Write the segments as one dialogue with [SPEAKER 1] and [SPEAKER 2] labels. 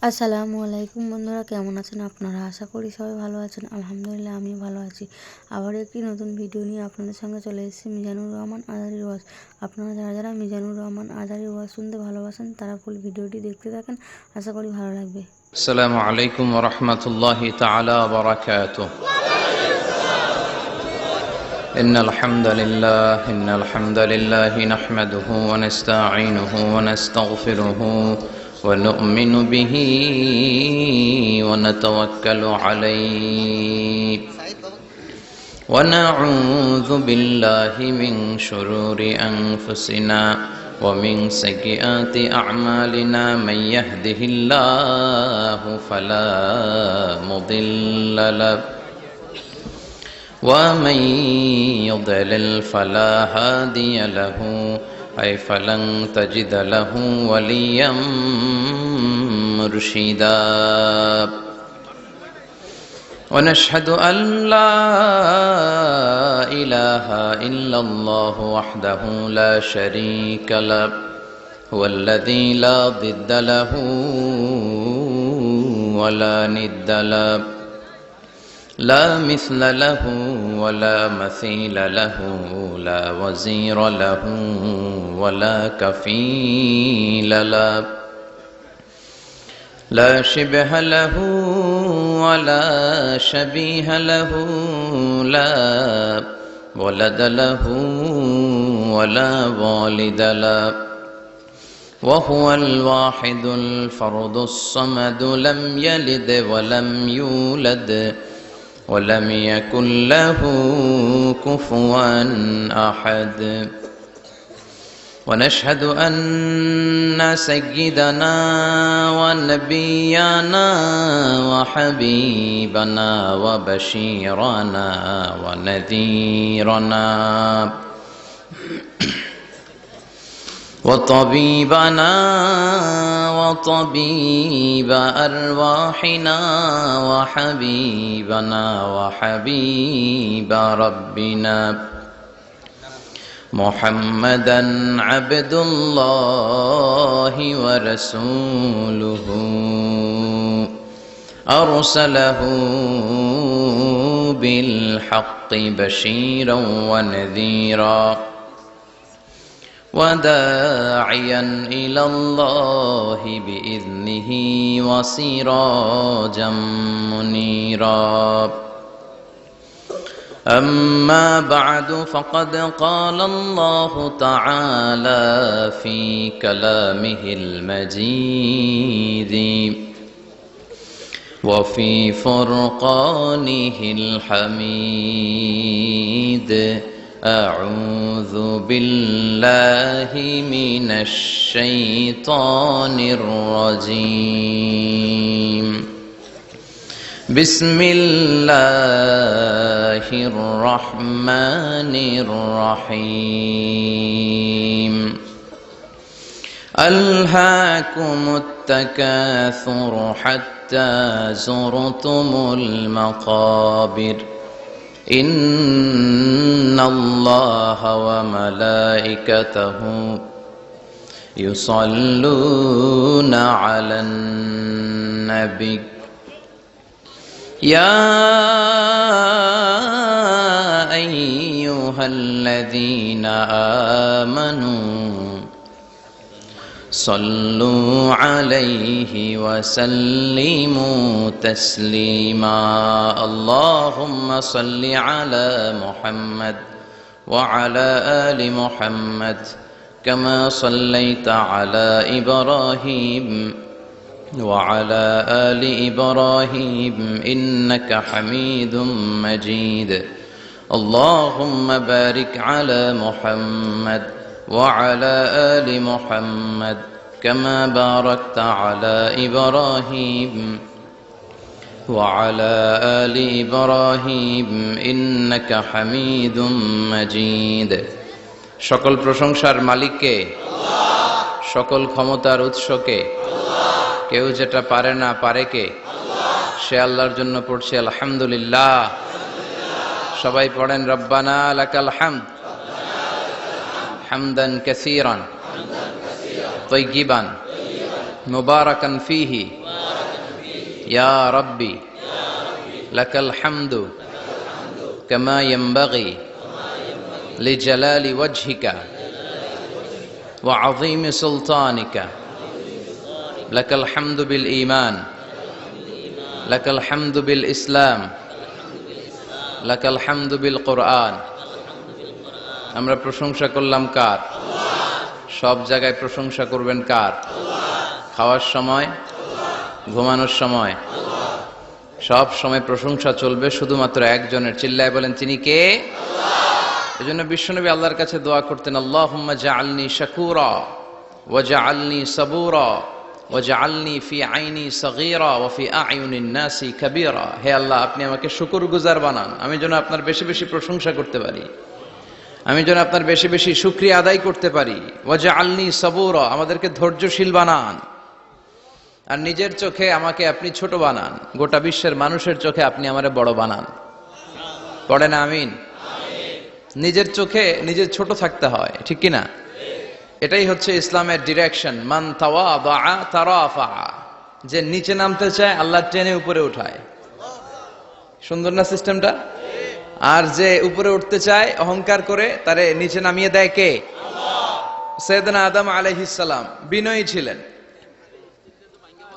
[SPEAKER 1] আসসালামু আলাইকুম বন্ধুরা, কেমন আছেন আপনারা? আশা করি সবাই ভালো আছেন। আলহামদুলিল্লাহ আমিও ভালো আছি। আবার একটি নতুন ভিডিও নিয়ে আপনাদের সঙ্গে চলে এসেছি মিজানুর রহমান আজারির ওয়াজ। আপনারা যারা যারা মিজানুর রহমান আজারির ওয়াজ শুনতে ভালোবাসেন তারা ফুল ভিডিওটি দেখতে থাকেন, আশা করি ভালো লাগবে।
[SPEAKER 2] السلام عليكم ورحمة الله تعالى وبركاته. إن الحمد لله نحمده ونستعينه ونستغفره ونؤمن به ونتوكل عليه ونعوذ بالله من شرور أنفسنا ومن سيئات أعمالنا. من يهده الله فلا مضل له ومن يضلل فلا هادي له فلن تجد له وليا مرشدا. ونشهد أن لا إله إلا الله وحده لا شريك له هو الذي لا ضد له ولا ند له لا مثل له ولا مثيل له لا وزير له ولا كفيل له لا شبه له ولا شبيه له لا ولد له ولا والد له وهو الواحد الفرد الصمد لم يلد ولم يولد ولم يكن له كفوا أحد. ونشهد أن سيدنا ونبينا وحبيبنا وبشيرنا ونذيرنا وطبيبنا وطبيب أرواحنا وحبيبنا وحبيب ربنا محمدا عبد الله ورسوله أرسله بالحق بشيرا ونذيرا وداعيا إلى الله بإذنه وسراجا منيرا. أما بعد فقد قال الله تعالى في كلامه المجيد وفي فرقانه الحميد. أعوذ بالله من الشيطان الرجيم. بسم الله الرحمن الرحيم. ألهاكم التكاثر حتى زرتم المقابر. إن الله وملائكته يصلون على النبي يا أيها الذين آمنوا صلوا عليه وسلموا تسليما. اللهم صل على محمد وعلى آل محمد كما صليت على إبراهيم وعلى آل إبراهيم إنك حميد مجيد. اللهم بارك على محمد وعلى آل محمد كما باركت على إبراهيم وعلى آل إبراهيم إنك حميد مجيد. সকল প্রশংসার মালিককে আল্লাহ, সকল ক্ষমতার উৎসকে আল্লাহ, কেউ যেটা পারে না পারে কে আল্লাহ, সে আল্লাহর জন্য পড়ছি আলহামদুলিল্লাহ। সবাই পড়েন রব্বানা লাকাল হামদ حمدا كثيرا طيبا مباركا فيه ইয়া রাব্বি লাকাল হামদু কামা ইয়ানবাগি লিজালালি ওয়াজহিকা ওয়া আযীমি সুলতানিকা লাকাল হামদু বিল ঈমান লাকাল হামদু বিল ইসলাম লাকাল হামদু বিল কুরআন। আমরা প্রশংসা করলাম কার? সব জায়গায় প্রশংসা করবেন কার? খাওয়ার সময়, ঘুমানোর সময়, সব সময় প্রশংসা চলবে শুধুমাত্র একজনের। চিল্লায় বলেন তিনি কে? এজন্য বিশ্বনবী আল্লাহর কাছে দোয়া করতেন, আল্লাহুম্মা জাআলনি শাকুরা ওয়া জাআলনি সাবুরা ওয়া জাআলনি ফি আইনি সগীরা ওয়া ফি আ'য়ুনিন নাসি কাবীরা। হে আল্লাহ, আপনি আমাকে শুকরগুজার বানান, আমি যেন আপনার বেশি বেশি প্রশংসা করতে পারি, আমি যেন আপনার বেশি বেশি শুকরিয়া আদায় করতে পারি। ওয়া জাআলনি সাবুরা, আমাদেরকে ধৈর্যশীল বানান। আর নিজের চোখে আমাকে আপনি ছোট বানান, গোটা বিশ্বের মানুষের চোখে আপনি আমারে বড় বানান। পড়ে না আমিন? নিজের চোখে নিজের ছোট থাকতে হয়, ঠিক কি না? এটাই হচ্ছে ইসলামের ডিরেকশন। মান তাওয়াদা তারাফা, যে নিচে নামতে চায় আল্লাহ টেনে উপরে উঠায়। সুন্দর না সিস্টেমটা? আর যে উপরে উঠতে চায় অহংকার করে, তারে নিচে নামিয়ে দেয় কে? সাইয়েদনা আদম আলাইহিস সালাম বিনয়ী ছিলেন।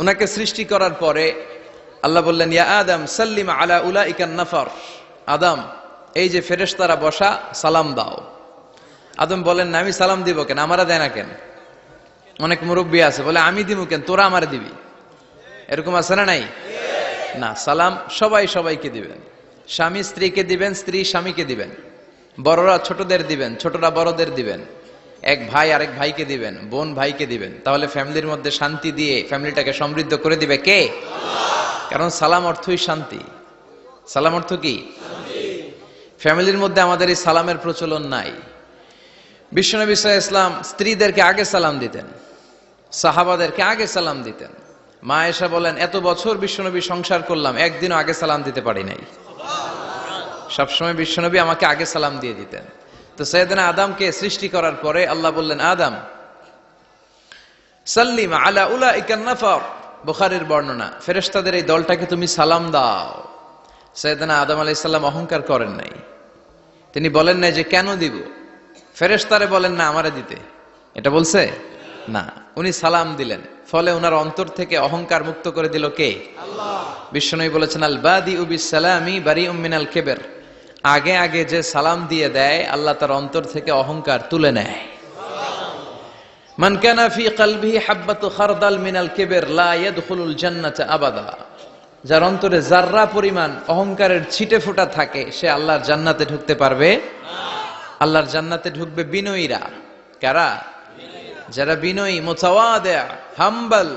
[SPEAKER 2] ওনাকে সৃষ্টি করার পরে আল্লাহ বললেন, ইয়া আদম সাল্লিম আলা উলাইকান নাফার। আদম, এই যে ফেরেশতারা বসা, সালাম দাও। আদম বলেন, না আমি সালাম দিব কেন, আমারা দেয় না কেন? অনেক মুরব্বী আছে বলে, আমি দিব কেন, তোরা আমারে দিবি। এরকম আছে না নাই? না, সালাম সবাই সবাইকে দিবেন। স্বামী স্ত্রীকে দিবেন, স্ত্রী স্বামীকে দিবেন, বড়রা ছোটদের দিবেন, ছোটরা বড়দের দিবেন, এক ভাই আরেক ভাইকে দিবেন, বোন ভাইকে দিবেন। তাহলে ফ্যামিলির মধ্যে শান্তি দিয়ে ফ্যামিলিটাকে সমৃদ্ধ করে দিবে কে? কারণ সালাম অর্থই শান্তি। সালাম অর্থ কি? ফ্যামিলির মধ্যে আমাদের এই সালামের প্রচলন নাই। বিশ্বনবী সাল্লাল্লাহু আলাইহি ওয়াসাল্লাম স্ত্রীদেরকে আগে সালাম দিতেন, সাহাবাদেরকে আগে সালাম দিতেন। মা আয়েশা বলেন, এত বছর বিশ্বনবী সংসার করলাম, একদিনও আগে সালাম দিতে পারি নাই। সবসময় বিশ্বনবী আমাকে আগে সালাম দিয়ে দিতেন। তো সাইয়েদনা আদমকে সৃষ্টি করার পরে আল্লাহ বললেন, আদম সাল্লিম আলা উলাইকান নাফার। বুখারীর বর্ণনা, ফেরেশতাদের এই দলটাকে তুমি সালাম দাও। সাইয়েদনা আদম আলাইহিস সালাম অহংকার করেন নাই। তিনি বলেন নাই যে কেন দিব, ফেরেশতারে বলেন না আমারে দিতে, এটা বলছে না। উনি সালাম দিলেন, ফলে উনার অন্তর থেকে অহংকার মুক্ত করে দিল কে? আল্লাহ। বিশ্বনবী বলেছেন, আল বাদিউ বিসসালামি বারিউম মিনাল কিবর। আগে আগে যে সালাম দিয়ে দেয়, আল্লাহ তার অন্তর থেকে অহংকার তুলে নেয়। মান কানা ফি কলবিহি হাববাতু খারদাল মিনাল কিবর লা ইয়াদখুলুল জান্নাতা আবাদা। যার অন্তরে যাররা পরিমাণ অহংকারের ছিটে ফোঁটা থাকে, সে আল্লাহর জান্নাতে ঢুকতে পারবে না। আল্লাহর জান্নাতে ঢুকবে বিনয়ীরা। কারা? যারা বিনয়ী, মুতাওয়াদি, হাম্বল,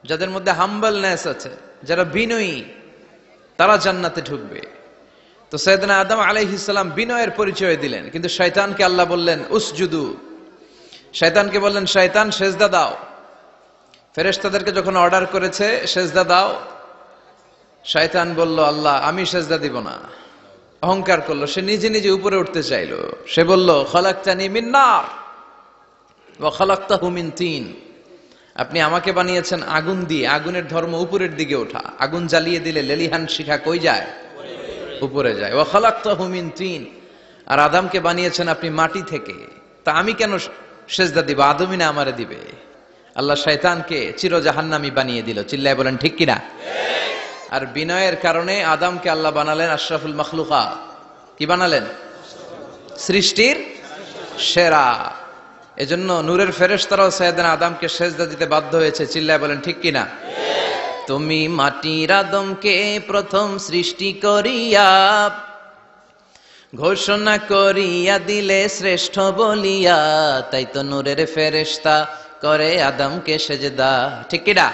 [SPEAKER 2] যাদের মধ্যে হাম্বলনেস আছে, যারা বিনয়ী, তারা জান্নাতে ঢুকবে। তো সাইয়েদনা আদম আলাইহিস সালাম বিনয়ের পরিচয় দিলেন, কিন্তু শয়তানকে আল্লাহ বললেন উসজুদু। শয়তানকে বললেন, শয়তান সেজদা দাও। ফেরেশতাদেরকে যখন অর্ডার করেছে সেজদা দাও, শয়তান বলল, আল্লাহ আমি সেজদা দিব না। অহংকার করলো, সে নিজে নিজে উপরে উঠতে চাইলো। সে বলল, খলাকতানি মিন নার ওয়া খলাকতাহু মিন তিন। আপনি আমাকে বানিয়েছেন আগুন দিয়ে, আগুনের ধর্ম উপরের দিকে ওঠা। আগুন জ্বালিয়ে দিলে লেলিহান শিখা কই যায়? উপরে যায়। ওয়া খলাকতাহু মিন তিন। আর আদমকে বানিয়েছেন আপনি মাটি থেকে, তা আমি কেন সেজদা দিব? আদমই না আমারে দিবে। আল্লাহ শয়তানকে চির জাহান্নামী বানিয়ে দিল। চিল্লায় বলেন ঠিক কিনা? আর বিনয়ের কারণে আদমকে আল্লাহ বানালেন আশরাফুল মাখলুকাত। কি বানালেন? সৃষ্টির সেরা। এজন্য নূরের ফেরেশতারাও সাইয়েদনা আদমকে সেজদা দিতে বাধ্য হয়েছে। চিল্লায় বলেন ঠিক কিনা? তুমি মাটির আদমকে প্রথম সৃষ্টি করিয়া ঘোষণা করিয়া দিলে শ্রেষ্ঠ বলিয়া, তাই তো নূরের ফেরেশতা করে আদমকে সেজদা। ঠিক কিনা?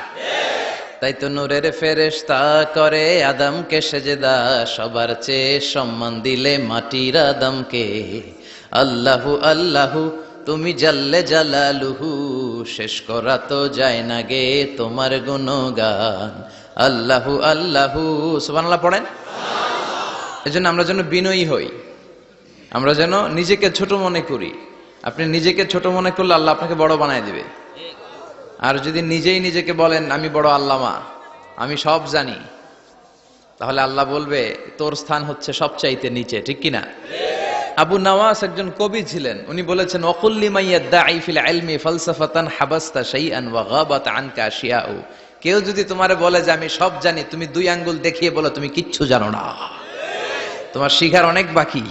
[SPEAKER 2] তাই তো নূরের ফেরেশতা করে আদমকে সেজদা। সবার চেয়ে সম্মান দিলে মাটির আদমকে। আল্লাহু আল্লাহু তুমি জাল্লে জালালুহু, শেষ করা তো যায় না গে তোমার গুণগান। আল্লাহু আল্লাহু, সুবহানাল্লাহ পড়েন। এজন্য আমরা যেন বিনয়ী হই, আমরা যেন নিজেকে ছোট মনে করি। আপনি নিজেকে ছোট মনে করলে আল্লাহ আপনাকে বড় বানায় দিবে। আর যদি নিজেই নিজেকে বলেন আমি বড় আল্লামা, আমি সব জানি, তাহলে আল্লাহ বলবে তোর স্থান হচ্ছে সবচাইতে নিচে, ঠিক কিনা? আবু নওয়াস একজন কবি ছিলেন, উনি বলেছেন ওয়াকুল লিমান ইয়াদঈ ফিল ইলমি ফালসাফাতান হাবাসতা শাইআন ওয়া গাবাত আনকা আশিয়াউ। কেউ যদি তোমারে বলে যে আমি সব জানি, তুমি দুই আঙ্গুল দেখিয়ে বলো তুমি কিচ্ছু জানো না, তোমার শিখার অনেক বাকি।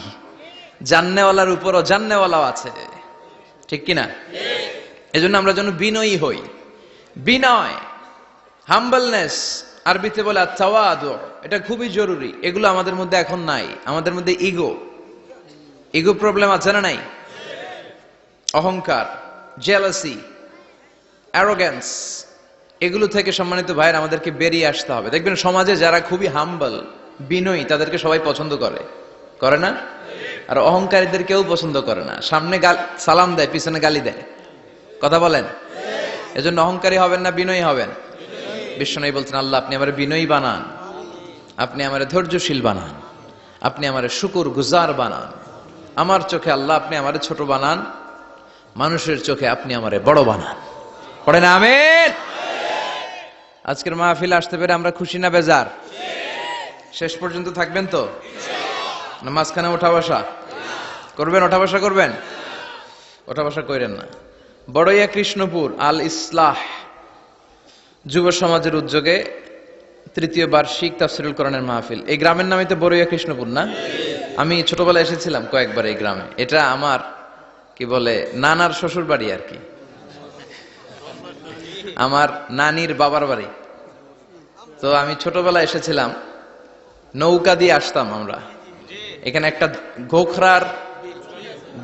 [SPEAKER 2] জান্নেওয়ালার উপরও জান্নেওয়ালাও আছে, ঠিক কিনা? এজন্য আমরা যেন বিনয়ী হই। বিনয়, হাম্বলনেস, আরবিতে বলে আত-তাওয়াদু, এটা খুবই জরুরি। এগুলো আমাদের মধ্যে এখন নাই। আমাদের মধ্যে ইগো প্রবলেম আছে না নাই? অহংকার, জেলাসি, অ্যারোগ্যান্স, এগুলো থেকে সম্মানিত ভাইয়ের আমাদেরকে বেরিয়ে আসতে হবে। দেখবেন সমাজে যারা খুবই হাম্বল, বিনয়ী, তাদেরকে সবাই পছন্দ করে না? আর অহংকারীদের কেউ পছন্দ করে না। সামনে সালাম দেয়, পিছনে গালি দেয়। কথা বলেন? এজন্য অহংকারী হবেন না, বিনয়ী হবেন? বিশ্বনবী বলছেন আল্লাহ আপনি আমারে বিনয়ী বানান, আপনি আমারে ধৈর্যশীল বানান, আপনি আমারে শুকর গুজার বানান। আমার চোখে আল্লাহ আপনি আমারে ছোট বানান, মানুষের চোখে আপনি আমারে বড় বানান। পড়েন আমিন। আজকের মাহফিলে আসতে পেরে আমরা খুশি না বেজার? শেষ পর্যন্ত থাকবেন তো? না মাঝখানে ওঠা বসা করবেন? ওঠা বসা করবেন? ওঠা বসা করেন না। বড়ইয়া কৃষ্ণপুর আল ইসলাহ যুব সমাজের উদ্যোগে তৃতীয় বার্ষিক তাফসীরুল কোরআনের মাহফিল। এই গ্রামের নামই তো বড়ইয়া কৃষ্ণপুর না? আমি ছোটবেলায় এসেছিলাম কয়েকবার এই গ্রামে। এটা আমার কি বলে নানার শ্বশুর বাড়ি আর কি, আমার নানির বাবার বাড়ি। তো আমি ছোটবেলায় এসেছিলাম, নৌকা দিয়ে আসতাম আমরা। এখানে একটা গোখরার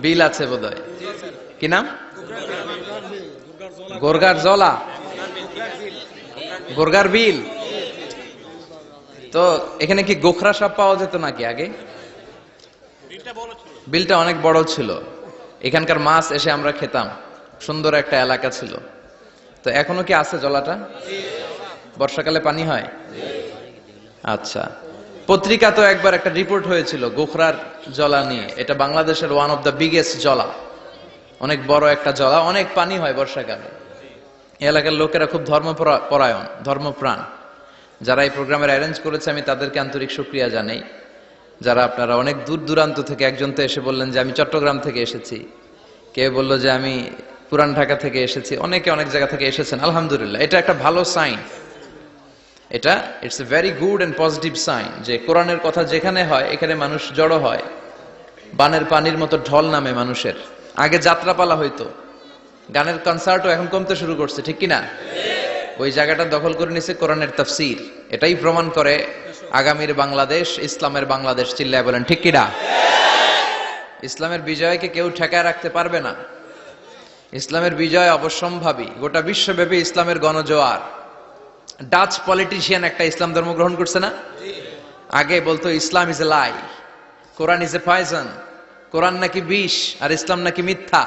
[SPEAKER 2] বিল আছে বোধহয়, কি নাম? গোরগার জলা, গোরগার বিল। তো এখানে কি গোখরা সাপ পাওয়া যেত নাকি আগে? বিলটা অনেক বড় ছিল, এখানকার মাছ এসে আমরা খেতাম। সুন্দর একটা এলাকা ছিল। তো এখনো কি আছে জলাটা? বর্ষাকালে পানি হয়? আচ্ছা, পত্রিকা তো একবার একটা রিপোর্ট হয়েছিল গোখরার জলা নিয়ে। এটা বাংলাদেশের ওয়ান অফ দ্য বিগেস্ট জলা, অনেক বড় একটা জলা, অনেক পানি হয় বর্ষাকালে। এলাকার লোকেরা খুব ধর্মপরায়ণ, ধর্মপ্রাণ। যারা এই প্রোগ্রামের অ্যারেঞ্জ করেছে আমি তাদেরকে আন্তরিক শুকরিয়া জানাই। যারা আপনারা অনেক দূর দূরান্ত থেকে, একজন তো এসে বললেন যে আমি চট্টগ্রাম থেকে এসেছি, কেউ বললো যে আমি পুরান ঢাকা থেকে এসেছি, অনেকে অনেক জায়গা থেকে এসেছেন। আলহামদুলিল্লাহ, এটা একটা ভালো সাইন। এটা it's a very good and positive sign যে কোরআনের কথা যেখানে হয় এখানে মানুষ জড়ো হয়। বানের পানির মতো ঢল নামে মানুষের। আগে যাত্রাপালা হইতো, গানের কনসার্টও এখন কমতে শুরু করছে, ঠিক কিনা? ওই জায়গাটা দখল করে নিছে কোরআনের তাফসীর। এটাই প্রমাণ করে আগামীর বাংলাদেশ ইসলামের বাংলাদেশ। চিল্লায় বলেন ঠিক কিনা? ইসলামের বিজয়কে কেউ ঠেকায় রাখতে পারবে না। ইসলামের বিজয় অবশ্যম্ভাবী। গোটা বিশ্বব্যাপী ইসলামের গণজোয়ার। ডাচ পলিটিশিয়ান একটা ইসলাম ধর্ম গ্রহণ করছে না? আগে বলতো Islam is a lie, Quran is a poison, Quran নাকি বিষ আর ইসলাম নাকি মিথ্যা।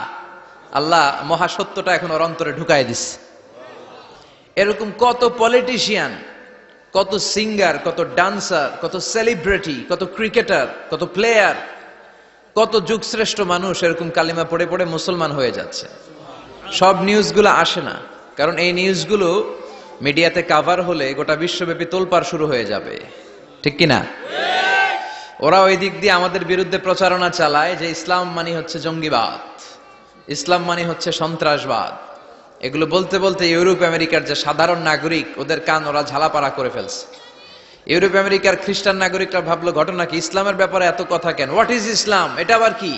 [SPEAKER 2] আল্লাহ মহাসত্যটা এখন ওর অন্তরে ঢুকাই দিচ্ছে। এরকম কত পলিটিশিয়ান, কত সিঙ্গার, কত ডান্সার, কত সেলিব্রিটি, কত ক্রিকেটার, কত প্লেয়ার, কত যুগশ্রেষ্ঠ মানুষ এরকম কালিমা পড়ে পড়ে মুসলমান হয়ে যাচ্ছে। সব নিউজগুলো আসে না, কারণ এই নিউজগুলো মিডিয়াতে কাভার হলে গোটা বিশ্বব্যাপী তোলপাড় শুরু হয়ে যাবে, ঠিক কিনা? ওরা ওই দিক দিয়ে আমাদের বিরুদ্ধে প্রচারণা চালায় যে ইসলাম মানে হচ্ছে জঙ্গিবাদ, ইসলাম মানে হচ্ছে সন্ত্রাসবাদ। এগুলো বলতে বলতে ইউরোপ আমেরিকার যে সাধারণ নাগরিক, ওদের কান ওরা ঝালাপাড়া করে ফেলছে। ইউরোপ আমেরিকার খ্রিস্টান নাগরিকরা ভাবলো ঘটনা কি, ইসলামের ব্যাপারে এত কথা কেন? What is Islam? এটা আবার কি?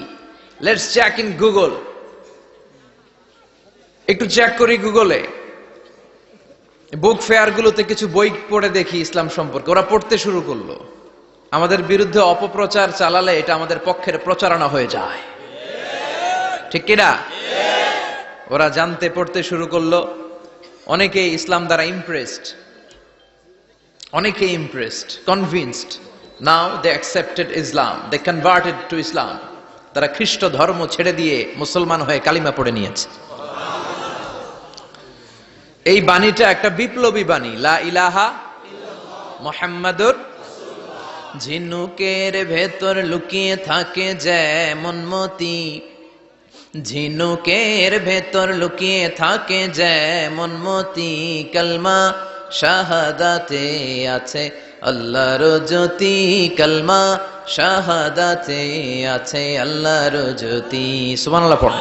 [SPEAKER 2] Let's check in Google. একটু চেক করি গুগলে, বুক ফেয়ার গুলোতে কিছু বই পড়ে দেখি ইসলাম সম্পর্কে। ওরা পড়তে শুরু করলো। আমাদের বিরুদ্ধে অপপ্রচার চালালে এটা আমাদের পক্ষের প্রচারণা হয়ে যায়, ঠিক কিনা? ওরা জানতে পড়তে শুরু করলো। অনেকে ইসলাম দ্বারা ইমপ্রেসড, অনেকে impressed, convinced. Now they accepted Islam, they converted to Islam. তারা খ্রিস্ট ধর্ম ছেড়ে দিয়ে মুসলমান হয়ে কালিমা পড়ে নিয়েছে। এই বাণীটা একটা বিপ্লবী বাণী, লা ইলাহা মুহাম্মাদুর। ঝিনুকের ভেতর লুকিয়ে থাকে যেমন মতি, ঝিনুকের ভেতর লুকিয়ে থাকে যেমন মতি, কালমা শাহাদাতে আছে আল্লাহর জ্যোতি, কালমা শাহাদাতে আছে আল্লাহর জ্যোতি। সুবহানাল্লাহ পড়ে।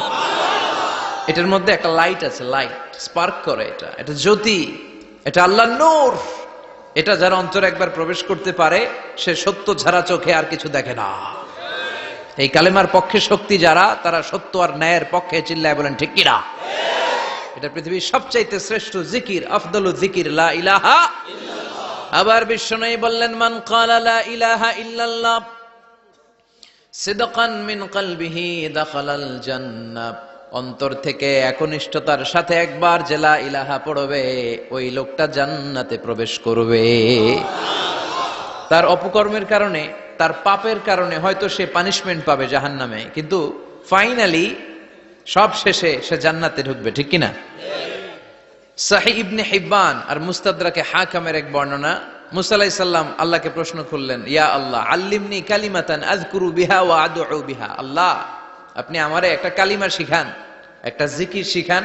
[SPEAKER 2] এটার মধ্যে একটা লাইট আছে, লাইট স্পার্ক করে, এটা জ্যোতি, এটা আল্লাহর নূর। এটা যারা অন্তরে একবার প্রবেশ করতে পারে সে সত্য ছাড়া চোখে আর কিছু দেখে না। এই কালেমার পক্ষে শক্তি যারা, তারা সত্য আর ন্যায়ের পক্ষে চিল্লায় বলেন ঠিক কিনা। এটা পৃথিবীর সবচাইতে শ্রেষ্ঠ জিকির, আফদলু জিকির লা ইলাহা ইল্লাল্লাহ। আবার বিশ্বনবী বললেন, মান ক্বালা লা ইলাহা ইল্লাল্লাহ সিদকান মিন কলবিহি দাখালাল জান্নাহ। অন্তর থেকে একনিষ্ঠতার সাথে একবার যে লা ইলাহা পড়বে, ওই লোকটা জান্নাতে প্রবেশ করবে। তার অপকর্মের কারণে, তার পাপের কারণে হয়তো সে পানিশমেন্ট পাবে জাহান্নামে, কিন্তু ফাইনালি সব শেষে সে জান্নাতে ঢুকবে, ঠিক কিনা। সহিহ ইবনে হিব্বান আর মুস্তাদরাকে হাকামের এক বর্ণনা, মুসা আলাইহিস সালাম আল্লাহকে প্রশ্ন করলেন, ইয়া আল্লাহ আল্লিমনি কালিমাতান আযকুরু বিহা ওয়া আদউ বিহা। আল্লাহ, আপনি আমারে একটা কালিমা শিখান, একটা জিকির শিখান,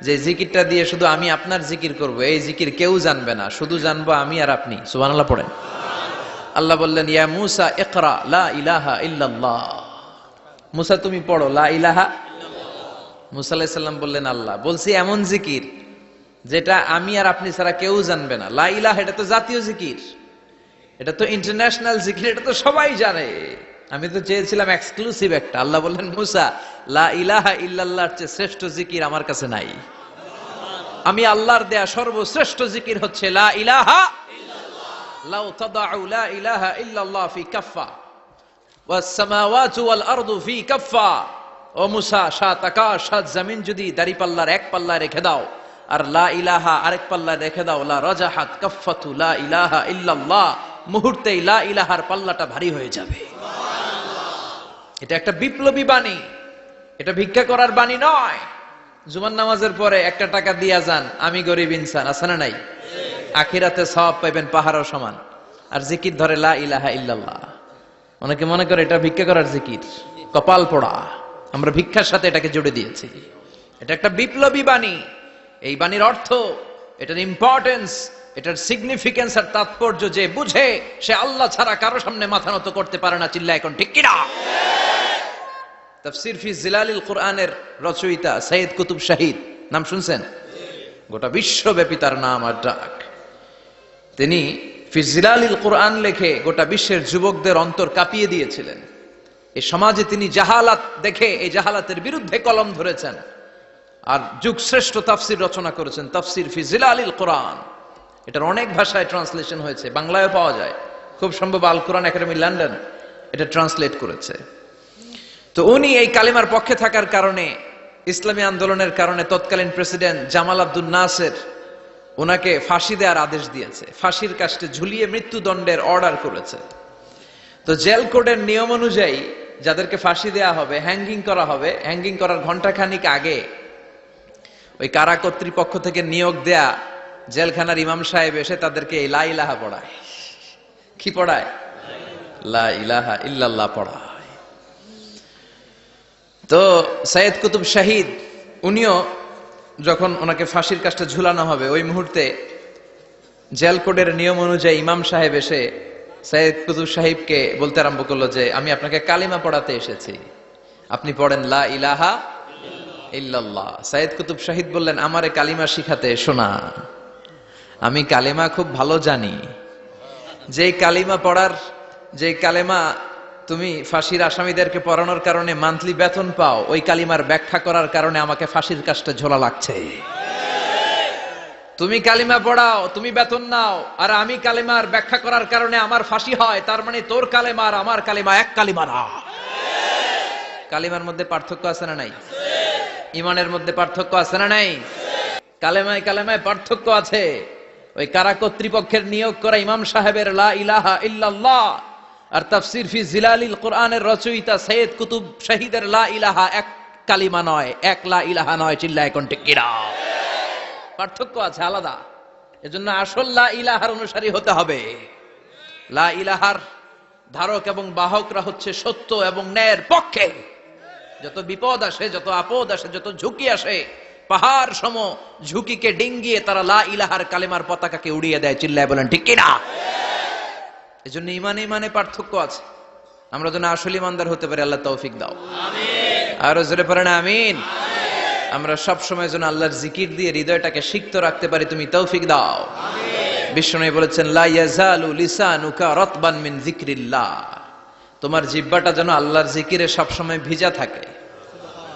[SPEAKER 2] যে জিকিরটা দিয়ে শুধু আমি আপনার জিকির করব, এই জিকির কেউ জানবে না, শুধু জানবো আমি আর আপনি। সুবহানাল্লাহ পড়েন। আল্লাহ বললেন, ইয়া মুসা ইকরা লা ইলাহা ইল্লাল্লাহ। মুসা তুমি পড়ো লা ইলাহা ইল্লাল্লাহ। মুসা আলাইহিস সালাম বললেন, আল্লাহ বলছি এমন জিকির যেটা আমি আর আপনি ছাড়া কেউ জানবে না। লা ইলাহা এটা তো জাতীয় জিকির, এটা তো ইন্টারন্যাশনাল জিকির, এটা তো সবাই জানে। আমি তো চেয়েছিলাম এক্সক্লুসিভ একটা। আল্লাহ বললেন, মুসা লা ইলাহা ইল্লাল্লাহর চেয়ে শ্রেষ্ঠ জিকির আমার কাছে নাই। আমি আল্লাহর দেয়া সর্বশ্রেষ্ঠ জিকির হচ্ছে লা ইলাহা ইল্লাল্লাহ। লাউ তাদাউ লা ইলাহা ইল্লাল্লাহ ফি কাফফা ওয়াস সামাওয়াতু ওয়াল আরদু ফি কাফফা। ও মুসা, সাত আকাশ সাত জমিন যদি দাঁড়িপাল্লার এক পাল্লায় রেখে দাও আর লা ইলাহা আরেক পাল্লায় রেখে দাও, লা রাজাহাত কাফফাতু লা ইলাহা ইল্লাল্লাহ, মুহূর্তেই লা ইলাহার পাল্লাটা ভারী হয়ে যাবে। এটা একটা বিপ্লবী বাণী, এটা ভিক্ষা করার বাণী নয়। জুমার নামাজের পরে একটা টাকা দিয়া যান, আমি গরিব ইনসান, আছে না নাই? আখিরাতে সওয়াব পাইবেন পাহাড়ও সমান। আর জিকির ধরে লা ইলাহা ইল্লাল্লাহ। অনেকে মনে করে এটা ভিক্ষা করার জিকির, কপাল পোড়া। আমরা ভিক্ষার সাথে এটাকে জুড়ে দিয়েছি। এটা একটা বিপ্লবী বাণী। এই বাণীর অর্থ, এটার ইম্পর্টেন্স, এটার সিগনিফিকেন্স আর তাৎপর্য যে বুঝে, সে আল্লাহ ছাড়া কারো সামনে মাথা নত করতে পারে না। চিল্লা এখন ঠিক কিনা। তাফসীর ফি জিলালিল কুরআনের রচয়িতা সৈয়দ কুতুব শাহিদ, নাম শুনছেন? গোটা বিশ্বব্যাপী তার নাম আর ডাক। তিনি ফি জিলালিল কুরআন লেখে গোটা বিশ্বের যুবকদের অন্তর কাঁপিয়ে দিয়েছিলেন। এই সমাজে তিনি জাহালাত দেখে এই জাহালাতের বিরুদ্ধে কলম ধরেছেন আর যুগ শ্রেষ্ঠ তাফসীর রচনা করেছেন, তাফসীর ফি জিলালিল কুরআন। এটার অনেক ভাষায় ট্রান্সলেশন হয়েছে, বাংলায়ও পাওয়া যায়। খুব সম্ভব আল কোরআন একাডেমি লন্ডন এটা ট্রান্সলেট করেছে। তো উনি এই কালিমার পক্ষে থাকার কারণে, ইসলামী আন্দোলনের কারণে তৎকালীন প্রেসিডেন্ট জামাল আব্দুল নাসের ওনাকে ফাঁসি দেওয়ার আদেশ দিয়েছে, ফাঁসির কাস্টে ঝুলিয়ে মৃত্যুদণ্ডের অর্ডার করেছে। তো জেল কোডের নিয়ম অনুযায়ী যাদেরকে ফাঁসি দেওয়া হবে, হ্যাঙ্গিং করা হবে, হ্যাঙ্গিং করার ঘন্টাখানিক আগে ওই কারা কর্তৃপক্ষ থেকে নিয়োগ দেয়া জেলখানার ইমাম সাহেব এসে তাদেরকে এই লা ইলাহা পড়ায়। কি পড়ায়? লা ইলাহা ইল্লাল্লাহ পড়ায়। তো সৈয়দ কুতুব শাহিদ উনিও যখন ওনাকে ফাঁসির কাজটা ঝুলানো হবে, ওই মুহূর্তে জেল কোডের নিয়ম অনুযায়ী ইমাম সাহেব এসে সৈয়দ কুতুব সাহিবকে বলতে আরম্ভ করলো যে, আমি আপনাকে কালিমা পড়াতে এসেছি, আপনি পড়েন লা ইলাহা ইল্লাল্লাহ। সৈয়দ কুতুব শাহিদ বললেন, আমারে কালিমা শিখাতে এসো না, আমি কালিমা খুব ভালো জানি। যেই কালিমা পড়ার, যে কালিমা তুমি ফাঁসির আসামিদেরকে পড়ানোর কারণে মান্থলি বেতন পাও, ওই কালিমার ব্যাখ্যা করার কারণে আমাকে ফাঁসির কাজটা ঝোলা লাগছে। তুমি কালিমা পড়াও, তুমি বেতন নাও, আর আমি কালিমার ব্যাখ্যা করার কারণে আমার ফাঁসি হয়, তার মানে তোর কালিমা আর আমার কালিমা এক কালিমা না। কালিমার মধ্যে পার্থক্য আছে না নাই? ইমানের মধ্যে পার্থক্য আছে না নাই? কালেমায় কালেমায় পার্থক্য আছে। ওই কারা কর্তৃপক্ষের নিয়োগ করা ইমাম সাহেবের লা ইলাহা ইল্লাল্লাহ আর তাফসীর ফি জিলালিল কুরআনের রচয়িতা সৈয়দ কুতুব শাহিদের লা ইলাহা এক কালিমা নয়, এক লা ইলাহা নয়। চিল্লায় কোন ঠিক কিনা? পার্থক্য আছে, আলাদা। এজন্য আসল লা ইলাহার অনুসারী হতে হবে। লা ইলাহার ধারক এবং বাহকরা হচ্ছে সত্য এবং ন্যায়ের পক্ষে। যত বিপদ আসে, যত আপদ আসে, যত ঝুঁকি আসে, পাহাড় সম ঝুঁকিকে ডিঙ্গিয়ে তারা লা ইলাহার কালেমার পতাকাকে উড়িয়ে দেয়। চিল্লায় বলেন ঠিক কিনা? এজন্য ইমানে পার্থক্য আছে। আমরা যেন আসলে ইমানদার হতে পারি, আল্লাহ তৌফিক দাও। আরো জোরে পড়েন আমিন। আমরা সব সময় যেন আল্লাহর জিকির দিয়ে হৃদয়টাকে সিক্ত রাখতে পারি, তুমি তৌফিক দাও। বিষ্ণু বলেছেন লা ইয়াজালু লিসানুকা রাতবান মিন যিকরিল্লাহ, তোমার জিহ্বাটা যেন আল্লাহর জিকিরে সব সময় ভিজা থাকে।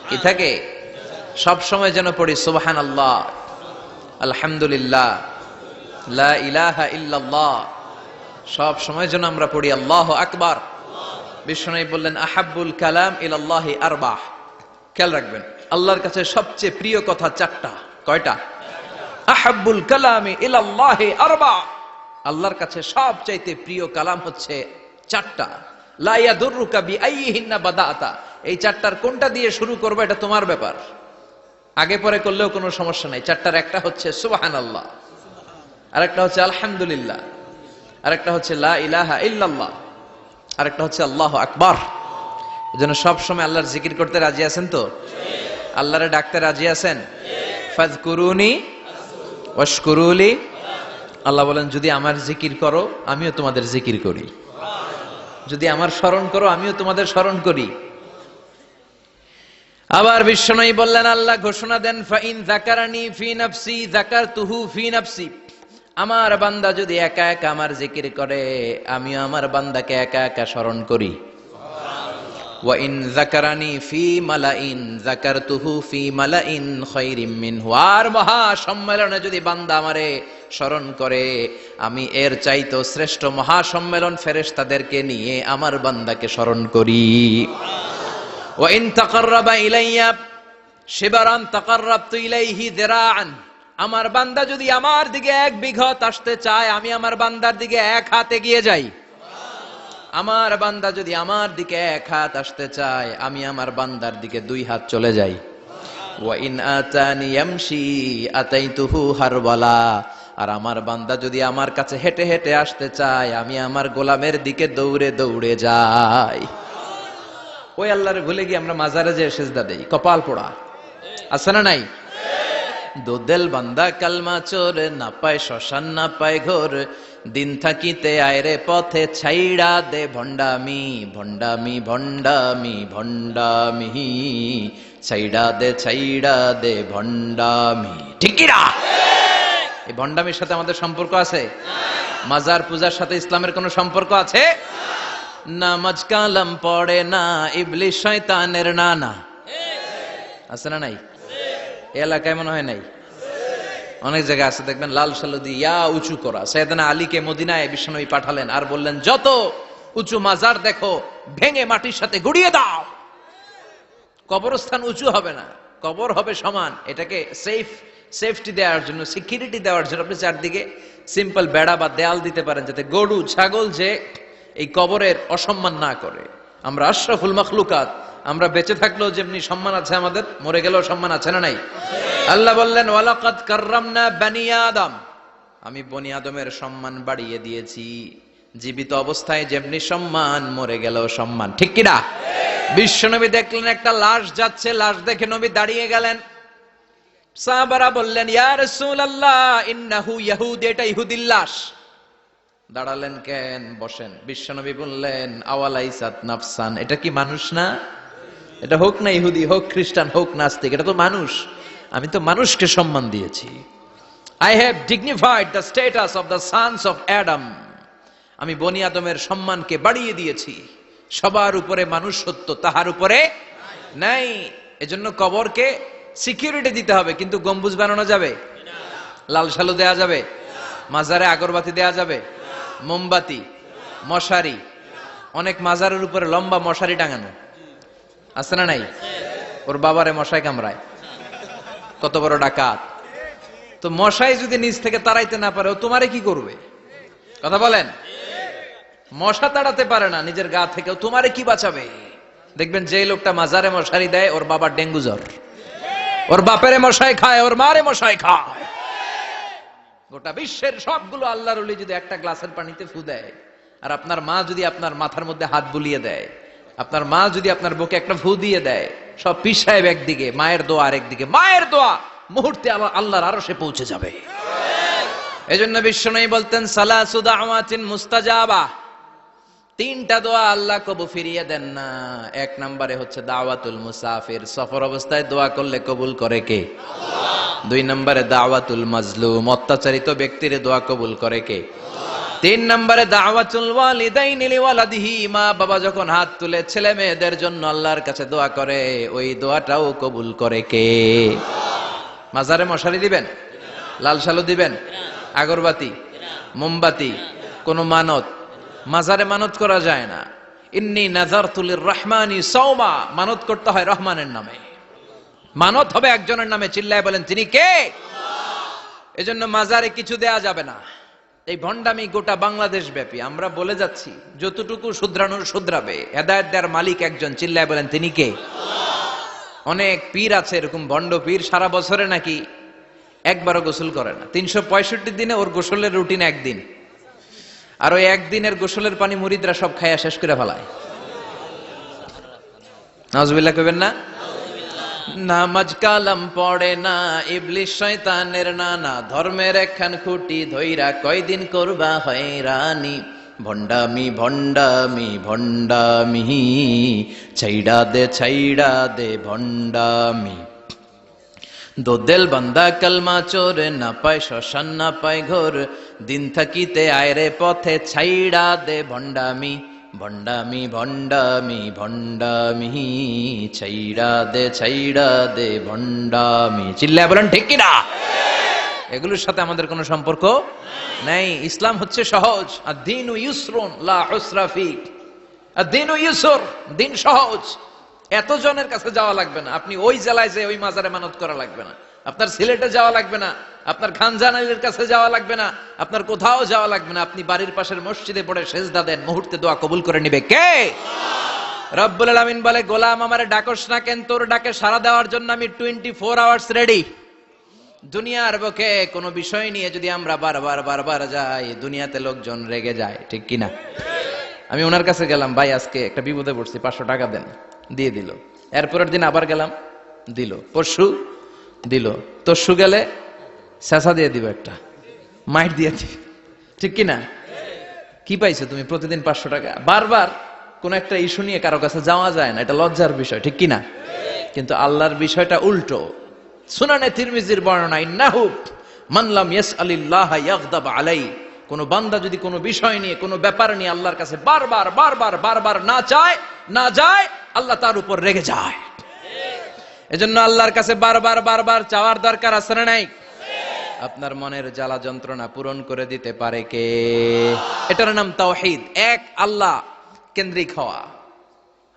[SPEAKER 2] কি থাকে? সব সময় যেন পড়ি সুবহানাল্লাহ, আলহামদুলিল্লাহ, লা ইলাহা ইল্লাল্লাহ। সব সময় যেন আমরা পড়ি আল্লাহু আকবার। বিষ্ণু বললেন আহাব্বুল কালাম ইলাল্লাহি আরবাহ। খেয়াল রাখবেন, আল্লাহর কাছে সবচেয়ে প্রিয় কথা চারটা। কয়টা? আহাব্বুল কালামি ইলাল্লাহি আরবাহ। আল্লাহর কাছে সবচাইতে প্রিয় কালাম হচ্ছে চারটা। লা ইয়াদুররুকা বিআইয়িহিন্না বাদাতা। এই চারটার কোনটা দিয়ে শুরু করবে এটা তোমার ব্যাপার, আগে পরে করলেও কোনো সমস্যা নাই। চারটার একটা হচ্ছে সুবহানাল্লাহ, আরেকটা হচ্ছে আলহামদুলিল্লাহ, আরেকটা হচ্ছে লা ইলাহা ইল্লাল্লাহ, আরেকটা হচ্ছে আল্লাহু আকবার। এজন্য সব সময় আল্লাহর জিকির করতে রাজি আছেন তো? আল্লাহরে ডাকতে রাজি আছেন? ফাযকুরুনি ওয়াশকুরুলি। আল্লাহ বলেন যদি আমার জিকির করো আমিও তোমাদের জিকির করি, যদি আমার স্মরণ করো আমিও তোমাদের স্মরণ করি। আবার বিশ্বনবী বললেন, আল্লাহ ঘোষণা দেন ফাইন যাকারানি ফি নাফসি যাকারতুহু ফি নাফসি। আমার বান্দা যদি একা একা আমার জিকির করে আমিও আমার বান্দাকে একা একা স্মরণ করি। ওয়া ইন যাকারানি ফি মালাইন যাকারতুহু ফি মালাইন খায়রিম মিনহু। আর মহা সম্মেলনে যদি বান্দা আমারে স্মরণ করে আমি এর চাইতো শ্রেষ্ঠ মহা সম্মেলন ফেরেশতাদেরকে নিয়ে আমার বান্দাকে স্মরণ করি। ওয়া ইন তাকাররাবা ইলাইয়া শিবরান তাকাররাবতু ইলাইহি যিরাআন। আমার বান্দা যদি আমার দিকে এক বিঘত আসতে চায় আমি আমার বান্দার দিকে এক হাত এগিয়ে যাই। আমার বান্দা যদি আমার দিকে এক হাত আসতে চায় আমি আমার বান্দার দিকে দুই হাত চলে যাই। ওয়া ইন আতানি ইয়ামশি আতাইতুহু হারওয়ালা। আর আমার বান্দা যদি আমার কাছে হেঁটে হেঁটে আসতে চায় আমি আমার গোলামের দিকে দৌড়ে দৌড়ে যাই। ওই আল্লাহরে ভুলে গিয়ে আমরা মাজারে যে সেজদা দেই, কপাল পোড়া। আছে না নাই? দোদেল বান্দা কালমা চোর, না পায় শ্মশান না পায় ঘোর, দিন থাকিতে আয়রে পথে ছাইড়া দে ভণ্ডামি ভণ্ডামি ভণ্ডামি ভণ্ডামি, ছাইড়া দে ভণ্ডামি। ঠিক কি না? এই ভণ্ডামির সাথে আমাদের সম্পর্ক আছে? মাজার পূজার সাথে ইসলামের কোনো সম্পর্ক আছে? নামাজ কালাম পড়ে না ইবলিশ শয়তানের নানা। আছে না নাই? এলাকায় মনে হয় নাই, অনেক জায়গায় আছে দেখবেন লাল সালু দিয়ে ইয়া উঁচু করা। সাইয়েদনা আলীকে মদিনায় বিশ্বনবী পাঠালেন আর বললেন যত উঁচু মাজার দেখো ভেঙে মাটির সাথে গুড়িয়ে দাও। কবরস্থান উঁচু হবে না, কবর হবে সমান। এটাকে সেফটি দেওয়ার জন্য, সিকিউরিটি দেওয়ার জন্য আপনি চারদিকে সিম্পল বেড়া বা দেয়াল দিতে পারেন যাতে গরু ছাগল যে এই কবরের অসম্মান না করে। আমরা আশরাফুল মাখলুকাত, আমরা বেঁচে থাকলেও যেমনি সম্মান আছে আমাদের, মরে গেলেও সম্মান আছে না নাই? আল্লাহ বললেন ওয়ালাকাদ কাররামনা বানি আদম, আমি বনি আদমের সম্মান বাড়িয়ে দিয়েছি। জীবিত অবস্থায় যেমনি সম্মান, মরে গেলেও সম্মান। ঠিক কি না? বিশ্বনবী দেখলেন একটা লাশ যাচ্ছে, লাশ দেখে নবী দাঁড়িয়ে গেলেন। সাহাবারা বললেন ইয়া রাসূলুল্লাহ ইন্নাহু ইয়াহুদ, এটা ইহুদির লাশ। দাঁড়ালেন কেন? বসেন। বিশ্বনবী বললেন আওয়ালাইসাত নাফসান, এটা কি মানুষ না? এটা হোক না ইহুদি, হোক খ্রিস্টান, হোক নাস্তিক, এটা তো মানুষ। আমি তো মানুষকে সম্মান দিয়েছি। I have dignified the status of the sons of Adam. আমি বনি আদমের সম্মানকে বাড়িয়ে দিয়েছি। সবার উপরে মানুষ সত্য, তাহার উপরে নাই। এজন্য কবরকে সিকিউরিটি দিতে হবে, কিন্তু গম্বুজ বানানো যাবে? লাল সালু দেয়া যাবে? মাজারে আগরবাতি দেয়া যাবে? মোমবাতি, মশারি, অনেক মাজারের উপরে লম্বা মশারি টাঙানো আছে না নাই? ওর বাবারে মশাই কামড়ায়, কত বড় ডাকাত। তো মশাই যদি নিজ থেকে তাড়াইতে না পারে ও তোমারে কি করবে? কথা বলেন। মশা তাড়াতে পারে না নিজের গা থেকে, তোমারে কি বাঁচাবে? দেখবেন যে লোকটা মাজারে মশারি দেয় ওর বাবার ডেঙ্গু জ্বর, ওর বাপেরে মশাই খায়, ওর মারে মশাই খায়। গোটা বিশ্বের সবগুলো আল্লাহর ওলি যদি একটা গ্লাসের পানিতে ফু দেয়, আর আপনার মা যদি আপনার মাথার মধ্যে হাত বুলিয়ে দেয়, আপনার মা যদি আপনার বুকে একটা ফু দিয়ে দেয়, সব পীর সাহেব একদিকে, মায়ের দোয়া আরেকদিকে। মায়ের দোয়া মুহূর্তে আল্লাহর আরশে পৌঁছে যাবে। এজন্য বিশ্বনবী বলতেন সালাসু দাওয়াতিন মুস্তাজাবা, তিনটা দোয়া আল্লাহ কবু ফিরিয়ে দেন না। এক নম্বরে হচ্ছে দাওয়াতুল মুসাফির, সফর অবস্থায় দোয়া করলে কবুল করে কে? আল্লাহ। দুই নম্বরে দাওয়াতুল মাজলুম, অত্যাচারিত ব্যক্তির দোয়া কবুল করে কে? তিন নম্বরে দাওয়াতুল ওয়ালিদাইনি লিওয়ালাদিহি, মা বাবা যখন হাত তুলে ছেলে মেয়েদের জন্য আল্লাহর কাছে দোয়া করে, ওই দোয়াটাও কবুল করে কে? মাজারে মশারি দিবেন, লাল শালু দিবেন, আগরবাতি, মোমবাতি, কোন মানত? মাজারে মানত করা যায় না। ইন্নী নাযারতু লিররহমানি সাওমা, মানত করতে হয় রহমানের নামে, মানত হবে একজনের নামে। চিল্লায় বলেন তিনি কে? আল্লাহ। এজন্য মাজারে কিছু দেয়া যাবে না। এই ভণ্ডামি গোটা বাংলাদেশ ব্যাপী, আমরা বলে যাচ্ছি যতটুকু শুধরানোর শুধরাবে। হেদায়েত দেওয়ার মালিক একজন, চিল্লায় বলেন তিনি কে? আল্লাহ। অনেক পীর আছে এরকম ভণ্ড পীর, সারা বছরে নাকি একবারও গোসল করে না, 365 দিনে ওর গোসলের রুটিন একদিন, আর ওই একদিনের গোসলের পানি মুরিদরা সব খাইয়া শেষ করে ফেলায়। নাউজুবিল্লাহ কইবেন না? নামাজ কালাম পড়ে না, ইবলিশ শয়তানের নানা, ধর্মের একখান খুঁটি ধইরা কয়দিন করবা হয়রানি। ভণ্ডামি ভণ্ডামি ভণ্ডামি, ছাইড়া দে ভণ্ডামি। দোদেল বান্দা কালমা চোর, না পায় শ্মশান না পায় ঘোর, দিন থাকিতে আয়রে পথে ছাইড়া দে ভণ্ডামি। ভণ্ডামি ভণ্ডামি ভণ্ডামি, ছাইড়া দে ভণ্ডামি। চিল্লায় বলেন ঠিক কিনা? এগুলোর সাথে আমাদের কোনো সম্পর্ক নাই। ইসলাম হচ্ছে সহজ। আদ-দীনু ইউসরুন লা উসরা ফি, আদ-দীনু ইউসর, দিন সহজ। এত জনের কাছে যাওয়া লাগবে না, আপনি ওই জেলায় যে ওই মাজারে মানত করা লাগবে না, আপনার সিলেটে যাওয়া লাগবে না, আপনার খানজানালির কাছে যাওয়া লাগবে না, আপনার কোথাও যাওয়া লাগবে না। আপনি বাড়ির পাশের মসজিদে পড়ে সেজদা দেন, মুহূর্তে দোয়া কবুল করে নিবে কে? আল্লাহ। রব্বুল আলামিন বলে, গোলাম আমারে ডাকস না কেন? তোর ডাকে সাড়া দেওয়ার জন্য আমি 24 আওয়ার্স রেডি। দুনিয়ার বুকে কোনো বিষয় নিয়ে যদি আমরা বারবার যাই, দুনিয়াতে লোকজন রেগে যায়, ঠিক কিনা? আমি ওনার কাছে গেলাম, ভাই আজকে একটা বিপদে পড়ছি, 500 টাকা দেন, দিয়ে দিল। এরপরের দিন আবার গেলাম, দিল। পরশু দিল, তরশু গেলে চেঁচা দিয়ে দিব, একটা মাইট দিয়ে দিবে, ঠিক কিনা? কি পাইছো তুমি? প্রতিদিন 500 টাকা। বারবার কোন একটা ইস্যু নিয়ে কারো কাছে যাওয়া যায় না, এটা লজ্জার বিষয়, ঠিক কিনা? কিন্তু আল্লাহর বিষয়টা উল্টো। সুনানে তিরমিজির বর্ণনা, ইন্নাহু মান লাম ইয়াসআলিল্লাহ ইয়াগদাব আলাই, কোন বান্দা যদি কোনো বিষয় নিয়ে, কোনো ব্যাপার নিয়ে আল্লাহর কাছে বারবার না যায়, আল্লাহ তার উপর রেগে যায়। এজন্য আল্লাহর কাছে বারবার চাওয়ার দরকার আছে না নাই? আপনার মনের জ্বালা যন্ত্রণা পূরণ করে দিতে পারে কে? এটার নাম তাওহীদ। এক আল্লাহ কেন্দ্রিক হওয়া,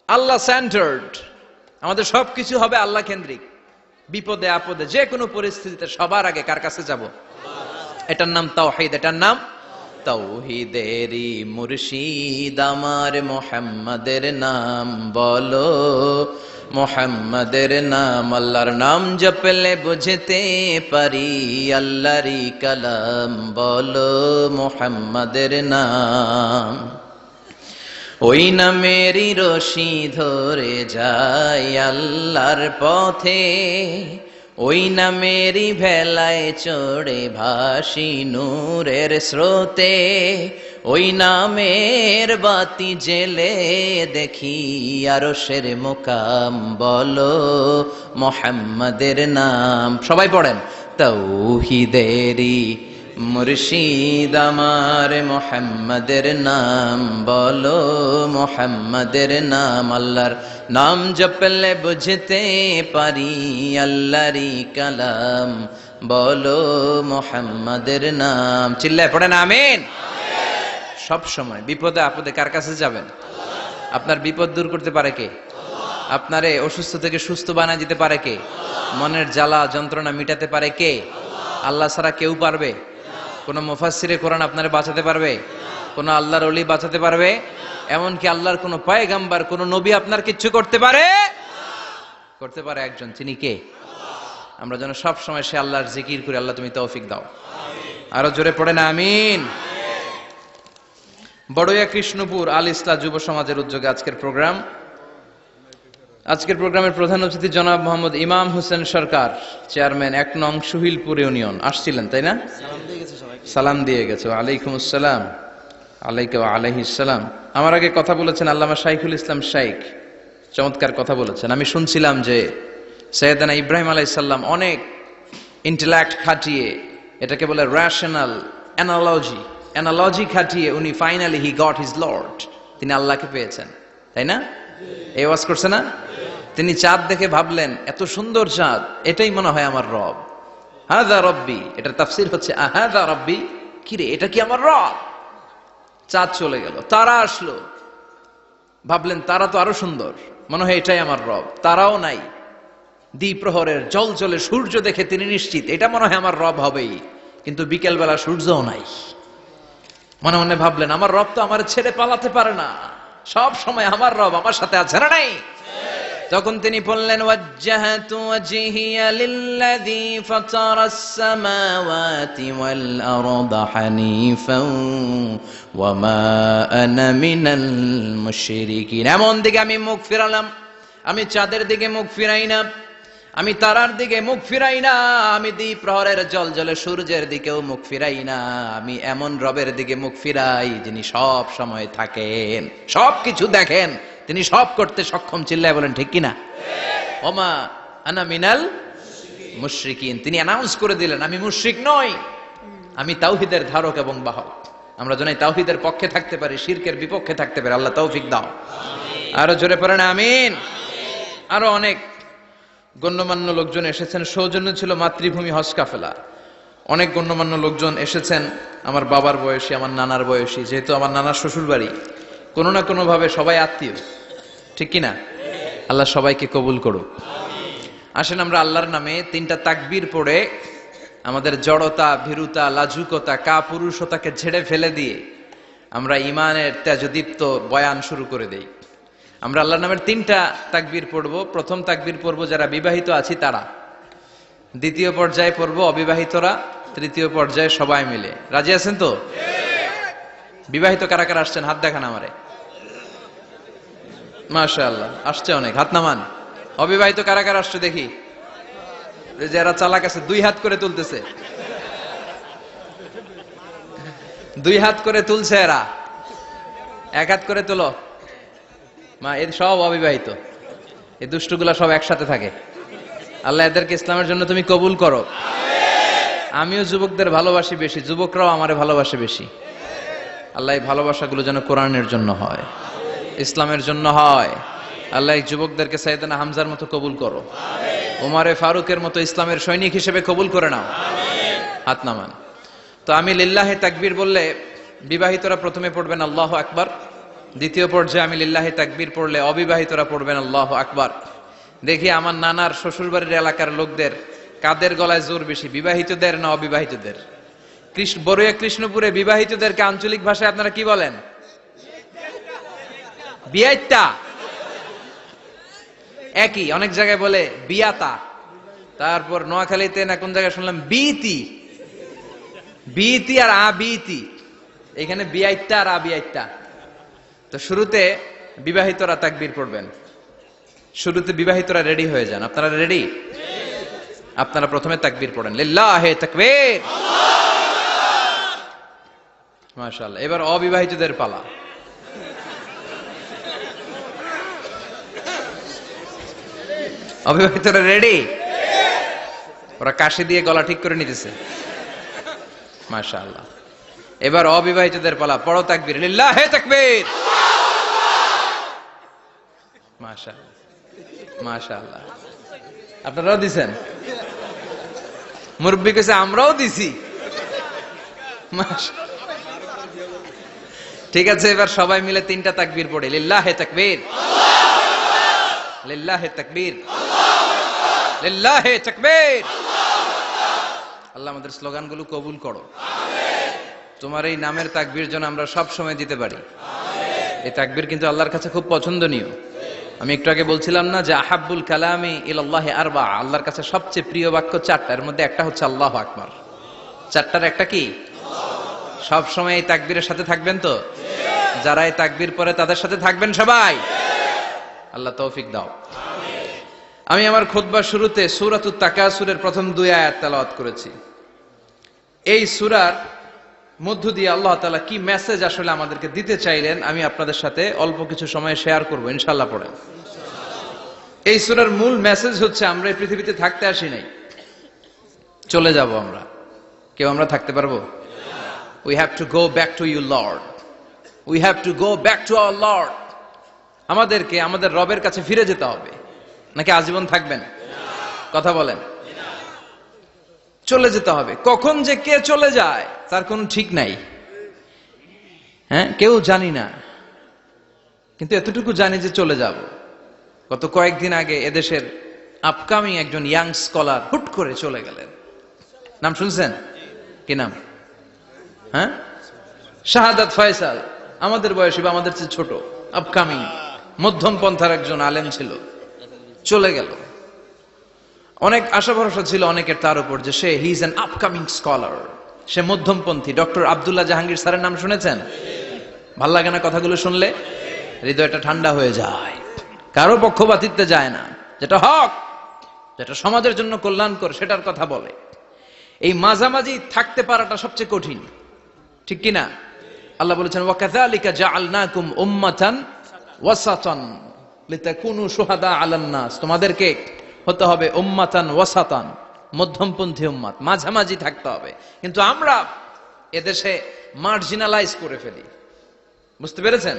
[SPEAKER 2] আল্লাহ সেন্টার্ড। আমাদের সবকিছু হবে আল্লাহ কেন্দ্রিক। বিপদে আপদে যে কোনো পরিস্থিতিতে সবার আগে কার কাছে যাব? এটার নাম তাওহীদ, এটার নাম তাওহীদেরই মুর্শিদ আমার মুহাম্মাদের নাম বলো, মুহাম্মাদের নাম। আল্লাহর নাম জপলে বুঝতে পারি, আল্লাহরই কালাম বলো, মুহাম্মাদের নাম। ওই নামেরই রশি ধরে যায় আল্লাহর পথে, ওই নামেরই ভেলায় চড়ে ভাসি নূরের স্রোতে, ওই নামের বাতি জেলে দেখি আরশের মুকাম বলো, মুহাম্মাদের নাম। সবাই পড়েন, তাওহীদেরই মুর্শিদ আমার মুহাম্মাদের নাম বলো, মুহাম্মাদের নাম। আল্লাহর নাম জপলে বুঝতে পারি, আল্লাহরই কালাম বলো, মুহাম্মাদের নাম। চিল্লায় পড়েন আমিন। সব সময় বিপদে আপদে কার কাছে যাবেন? আপনার বিপদ দূর করতে পারে কে? আপনারে অসুস্থ থেকে সুস্থ বানায় দিতে পারে কে? মনের জ্বালা যন্ত্রণা মিটাতে পারে কে? আল্লাহ ছাড়া কেউ পারবে? কোন মুফাসসিরে কোরআন আপনারে বাঁচাতে পারবে? কোন আল্লাহর ওলি বাঁচাতে পারবে? এমনকি আল্লাহর কোন পয়গাম্বার, কোন নবী আপনার কিচ্ছু করতে পারে? করতে পারে একজন, তিনি কে? আমরা যেন সব সময় সে আল্লাহর জিকির করি। আল্লাহ তুমি তৌফিক দাও। আরো জোরে পড়েন আমিন। বড়ইয়া কৃষ্ণপুর আল ইসলাহ যুব সমাজের উদ্যোগে আজকের প্রোগ্রাম। আজকের প্রোগ্রামের প্রধান অতিথি জনাব মোহাম্মদ ইমাম হোসেন সরকার, চেয়ারম্যান ১ নং সুহিলপুর ইউনিয়ন আসছিলেন, তাই না? সালাম দিয়ে গেছে। ওয়ালাইকুম আসসালাম। আলাইকা ওয়া আলাইহিস সালাম। আমার আগে কথা বলেছেন আল্লামা শাইখুল ইসলাম শাইখ, চমৎকার কথা বলেছেন। আমি শুনছিলাম যে সৈয়দনা ইব্রাহিম আলাইহিস সালাম অনেক ইন্টেলেক্ট খাটিয়ে, এটাকে বলে রেশনাল অ্যানালজি খাটিয়ে উনি finally he got his Lord, তিনি আল্লাহকে পেয়েছেন, তাই না? এই ওয়াজ করছে না? তিনি চাঁদ দেখে ভাবলেন এত সুন্দর চাঁদ, এটাই মনে হয় আমার রব, হাযা রব্বি। এটার তাফসীর হচ্ছে হাযা রব্বি, কি রে এটা কি আমার রব? চাঁদ চলে গেল, তারা আসলো, ভাবলেন তারা তো আরো সুন্দর, মনে হয় এটাই আমার রব। তারাও নাই, দ্বিপ্রহরের জলজলে সূর্য দেখে তিনি নিশ্চিত এটা মনে হয় আমার রব হবেই। কিন্তু বিকেল বেলা সূর্যও নাই। মনে মনে ভাবলেন আমার রব তো আমার ছেড়ে পালাতে পারে না, সব সময় আমার রব আমার সাথে আছে না নাই? তখন তিনি বললেন ওয়াজ্জাহাতু ওয়াজহিয়া লিল্লাযী ফাতারাস সামাওয়াতি ওয়াল আরদা হানিফান ওয়া মা আনা মিনাল মুশরিকিন। এমন দিকে আমি মুখ ফিরালাম, আমি চাঁদের দিকে মুখ ফিরাই না, আমি তারার দিকে মুখ ফিরাই না, আমি দ্বিপ্রহরের জলজলে সূর্যের দিকেও মুখ ফিরাই না, আমি এমন রবের দিকে মুখ ফিরাই যিনি সব সময় থাকেন, সব কিছু দেখেন, তিনি সব করতে সক্ষম। চিল্লায় বলেন ঠিক কিনা? ওমা আনা মিনাল মুশরিকিন। তিনি অ্যানাউন্স করে দিলেন আমি মুশরিক নই, আমি তাওহীদের ধারক এবং বাহক। আমরা যেন তাওহীদের পক্ষে থাকতে পারি, শিরকের বিপক্ষে থাকতে পারি। আল্লাহ তৌফিক দাও। আরো জোরে পড়েন আমিন। আরো অনেক গণ্যমান্য লোকজন এসেছেন। সৌজন্য ছিল মাতৃভূমি হজ কাফেলা। অনেক গণ্যমান্য লোকজন এসেছেন, আমার বাবার বয়সী, আমার নানার বয়সী, যেহেতু আমার নানার শ্বশুর বাড়ি, কোনো না কোনো ভাবে সবাই আত্মীয়, ঠিক কিনা? আল্লাহ সবাইকে কবুল করুক। আসেন আমরা আল্লাহর নামে 3টা তাকবীর পড়ে আমাদের জড়তা, ভীরুতা, লাজুকতা, কাপুরুষতাকে ঝেড়ে ফেলে দিয়ে আমরা ইমানের তেজদীপ্ত বয়ান শুরু করে দেই। আমরা আল্লাহর নামের 3টা তাকবীর পড়ব। প্রথম তাকবীর পড়ব যারা বিবাহিত আছি তারা, দ্বিতীয় পর্যায়ে পড়ব অবিবাহিতরা, তৃতীয় পর্যায়ে সবাই মিলে। রাজি আছেন তো? বিবাহিত কারা কারা আসছেন হাত দেখান আমারে। মাশাআল্লাহ, আসছে অনেক, হাত নামান। অবিবাহিত কারা কারা আসছে দেখি। যারা চালাক আছে 2 হাত করে তুলতেছে, 2 হাত করে তুলছে এরা, 1 হাত করে তুলো। মা এর সব অবিবাহিত, এই দুষ্টগুলা সব একসাথে থাকে। আল্লাহ এদেরকে ইসলামের জন্য তুমি কবুল করো। আমিও যুবকদের ভালোবাসি বেশি, যুবকরাও আমারে ভালোবাসে বেশি। আল্লাহ এই ভালোবাসাগুলো যেন কোরআনের জন্য হয়, ইসলামের জন্য হয়। আল্লাহ এই যুবকদেরকে সাইয়েদনা হামজার মতো কবুল করো, ওমরে ফারুকের মতো ইসলামের সৈনিক হিসেবে কবুল করে নাও। হাত নামান। তো আমি লিল্লাহে তাকবীর বললে বিবাহিতরা প্রথমে পড়বেন আল্লাহু আকবার, দ্বিতীয় পর্যায়ে আমি লিল্লাহে তাকবীর পড়লে অবিবাহিতরা পড়বেন আল্লাহু আকবার। দেখি আমার নানার শ্বশুরবাড়ির এলাকার লোকদের কাদের গলায় জোর বেশি, বিবাহিতদের না অবিবাহিতদের? বড়ুয়া কৃষ্ণপুরে বিবাহিতদেরকে আঞ্চলিক ভাষায় আপনারা কি বলেন? বিয়াইতা। একই, অনেক জায়গায় বলে বিয়াতা। তারপর নোয়াখালীতে না কোন জায়গায় শুনলাম বিতি, বিতি আর আবিতি। এখানে বিয়াইতা আর আবিয়াইতা। তো শুরুতে বিবাহিতরা তাকবীর পড়বেন। শুরুতে বিবাহিতরা রেডি হয়ে যান। আপনারা রেডি? আপনারা প্রথমে তাকবীর পড়েন, লিল্লাহে তাকবীর। মাশাআল্লাহ। এবার অবিবাহিতদের পালা। অবিবাহিতরা রেডি? ওরা কাশি দিয়ে গলা ঠিক করে নিতেছে। মাশাআল্লাহ। এবার অবিবাহিতদের পালা। পড়ো তাকবীর, লিল্লাহে তাকবীর। মাশাআল্লাহ, মাশাআল্লাহ। আপনারাও দিছেন? মুরব্বি কাছে আমরাও দিছি। ঠিক আছে, এবার সবাই মিলে 3টা তাকবীর পড়ে, লিল্লাহে তাকবীর, লিল্লাহে তাকবীর, লিল্লাহে তাকবীর। আল্লাহ আমাদের স্লোগানগুলো কবুল করো। তোমার এই নামের তাকবীর যেন আমরা সব সময় দিতে পারি। এই তাকবীর কিন্তু আল্লাহর কাছে খুব পছন্দনীয়। আমি একটু আগে বলছিলাম না যে আহাব্বুল কালামি ইলাল্লাহি আরবা, আল্লাহর কাছে সবচেয়ে প্রিয় বাক্য 4টা, এর মধ্যে একটা হচ্ছে আল্লাহু আকবার। 4টার একটা কি? সব সময় এই তাকবীরের সাথে থাকবেন তো? যারা এই তাকবীর পড়ে তাদের সাথে থাকবেন সবাই। আল্লাহ তৌফিক দাও। আমি আমার খুতবার শুরুতে সূরাতুত তাকাসুরের প্রথম 2 আয়াত তেলাওয়াত করেছি। এই সূরার মধ্য দিয়ে আল্লাহ তাআলা কি মেসেজ আসলে আমাদেরকে দিতে চাইলেন আমি আপনাদের সাথে অল্প কিছু সময় শেয়ার করব ইনশাআল্লাহ। পড়েন। এই সূরার মূল মেসেজ হচ্ছে আমরা এই পৃথিবীতে থাকতে আসি নাই, চলে যাব আমরা। কেউ আমরা থাকতে পারবো? We have to go back to you Lord. We have to go back to our Lord. আমাদেরকে আমাদের রবের কাছে ফিরে যেতে হবে। নাকি আজীবন থাকবেন? কথা বলেন। চলে যেতে হবে। কখন যে কে চলে যায় তার কোনো ঠিক নাই। হ্যাঁ, কেউ জানি না, কিন্তু এতটুকু জানি যে চলে যাব। গত কয়েকদিন আগে এদেশের আপকামিং একজন ইয়াং স্কলার হুট করে চলে গেলেন। নাম শুনছেন? কি নাম? হ্যাঁ, শাহাদাত ফয়সাল। আমাদের বয়সী বা আমাদের চেয়ে ছোট, আপকামিং মধ্যম পন্থার একজন আলেম ছিল, চলে গেল। অনেক আশা ভরসা ছিল অনেকের তার উপর যে সে he is an upcoming scholar, সে মধ্যমপন্থী। ডক্টর আব্দুল্লাহ জাহাঙ্গীর স্যারের নাম শুনেছেন? ভাল লাগে না কথাগুলো শুনলে? হৃদয়টা ঠান্ডা হয়ে যায়। কারো পক্ষপাতিত্বে যায় না, যেটা হক, যেটা সমাজের জন্য কল্যাণকর সেটার কথা বলে। এই মাঝামাঝি থাকতে পারাটা সবচেয়ে কঠিন, ঠিক কিনা? আল্লাহ বলেছেন ওয়াকাযালিকা জাআলনাকুম উম্মাতান ওয়াসাতান লিতাকুনু শুহাদা আলান নাস। তোমাদেরকে হতে হবে উম্মাতান ওয়াসাতান, মধ্যমপন্থী উম্মাত, মাঝামাঝি থাকতে হবে। কিন্তু আমরা এদেশে মার্জিনালাইজ করে ফেলি, বুঝতে পেরেছেন?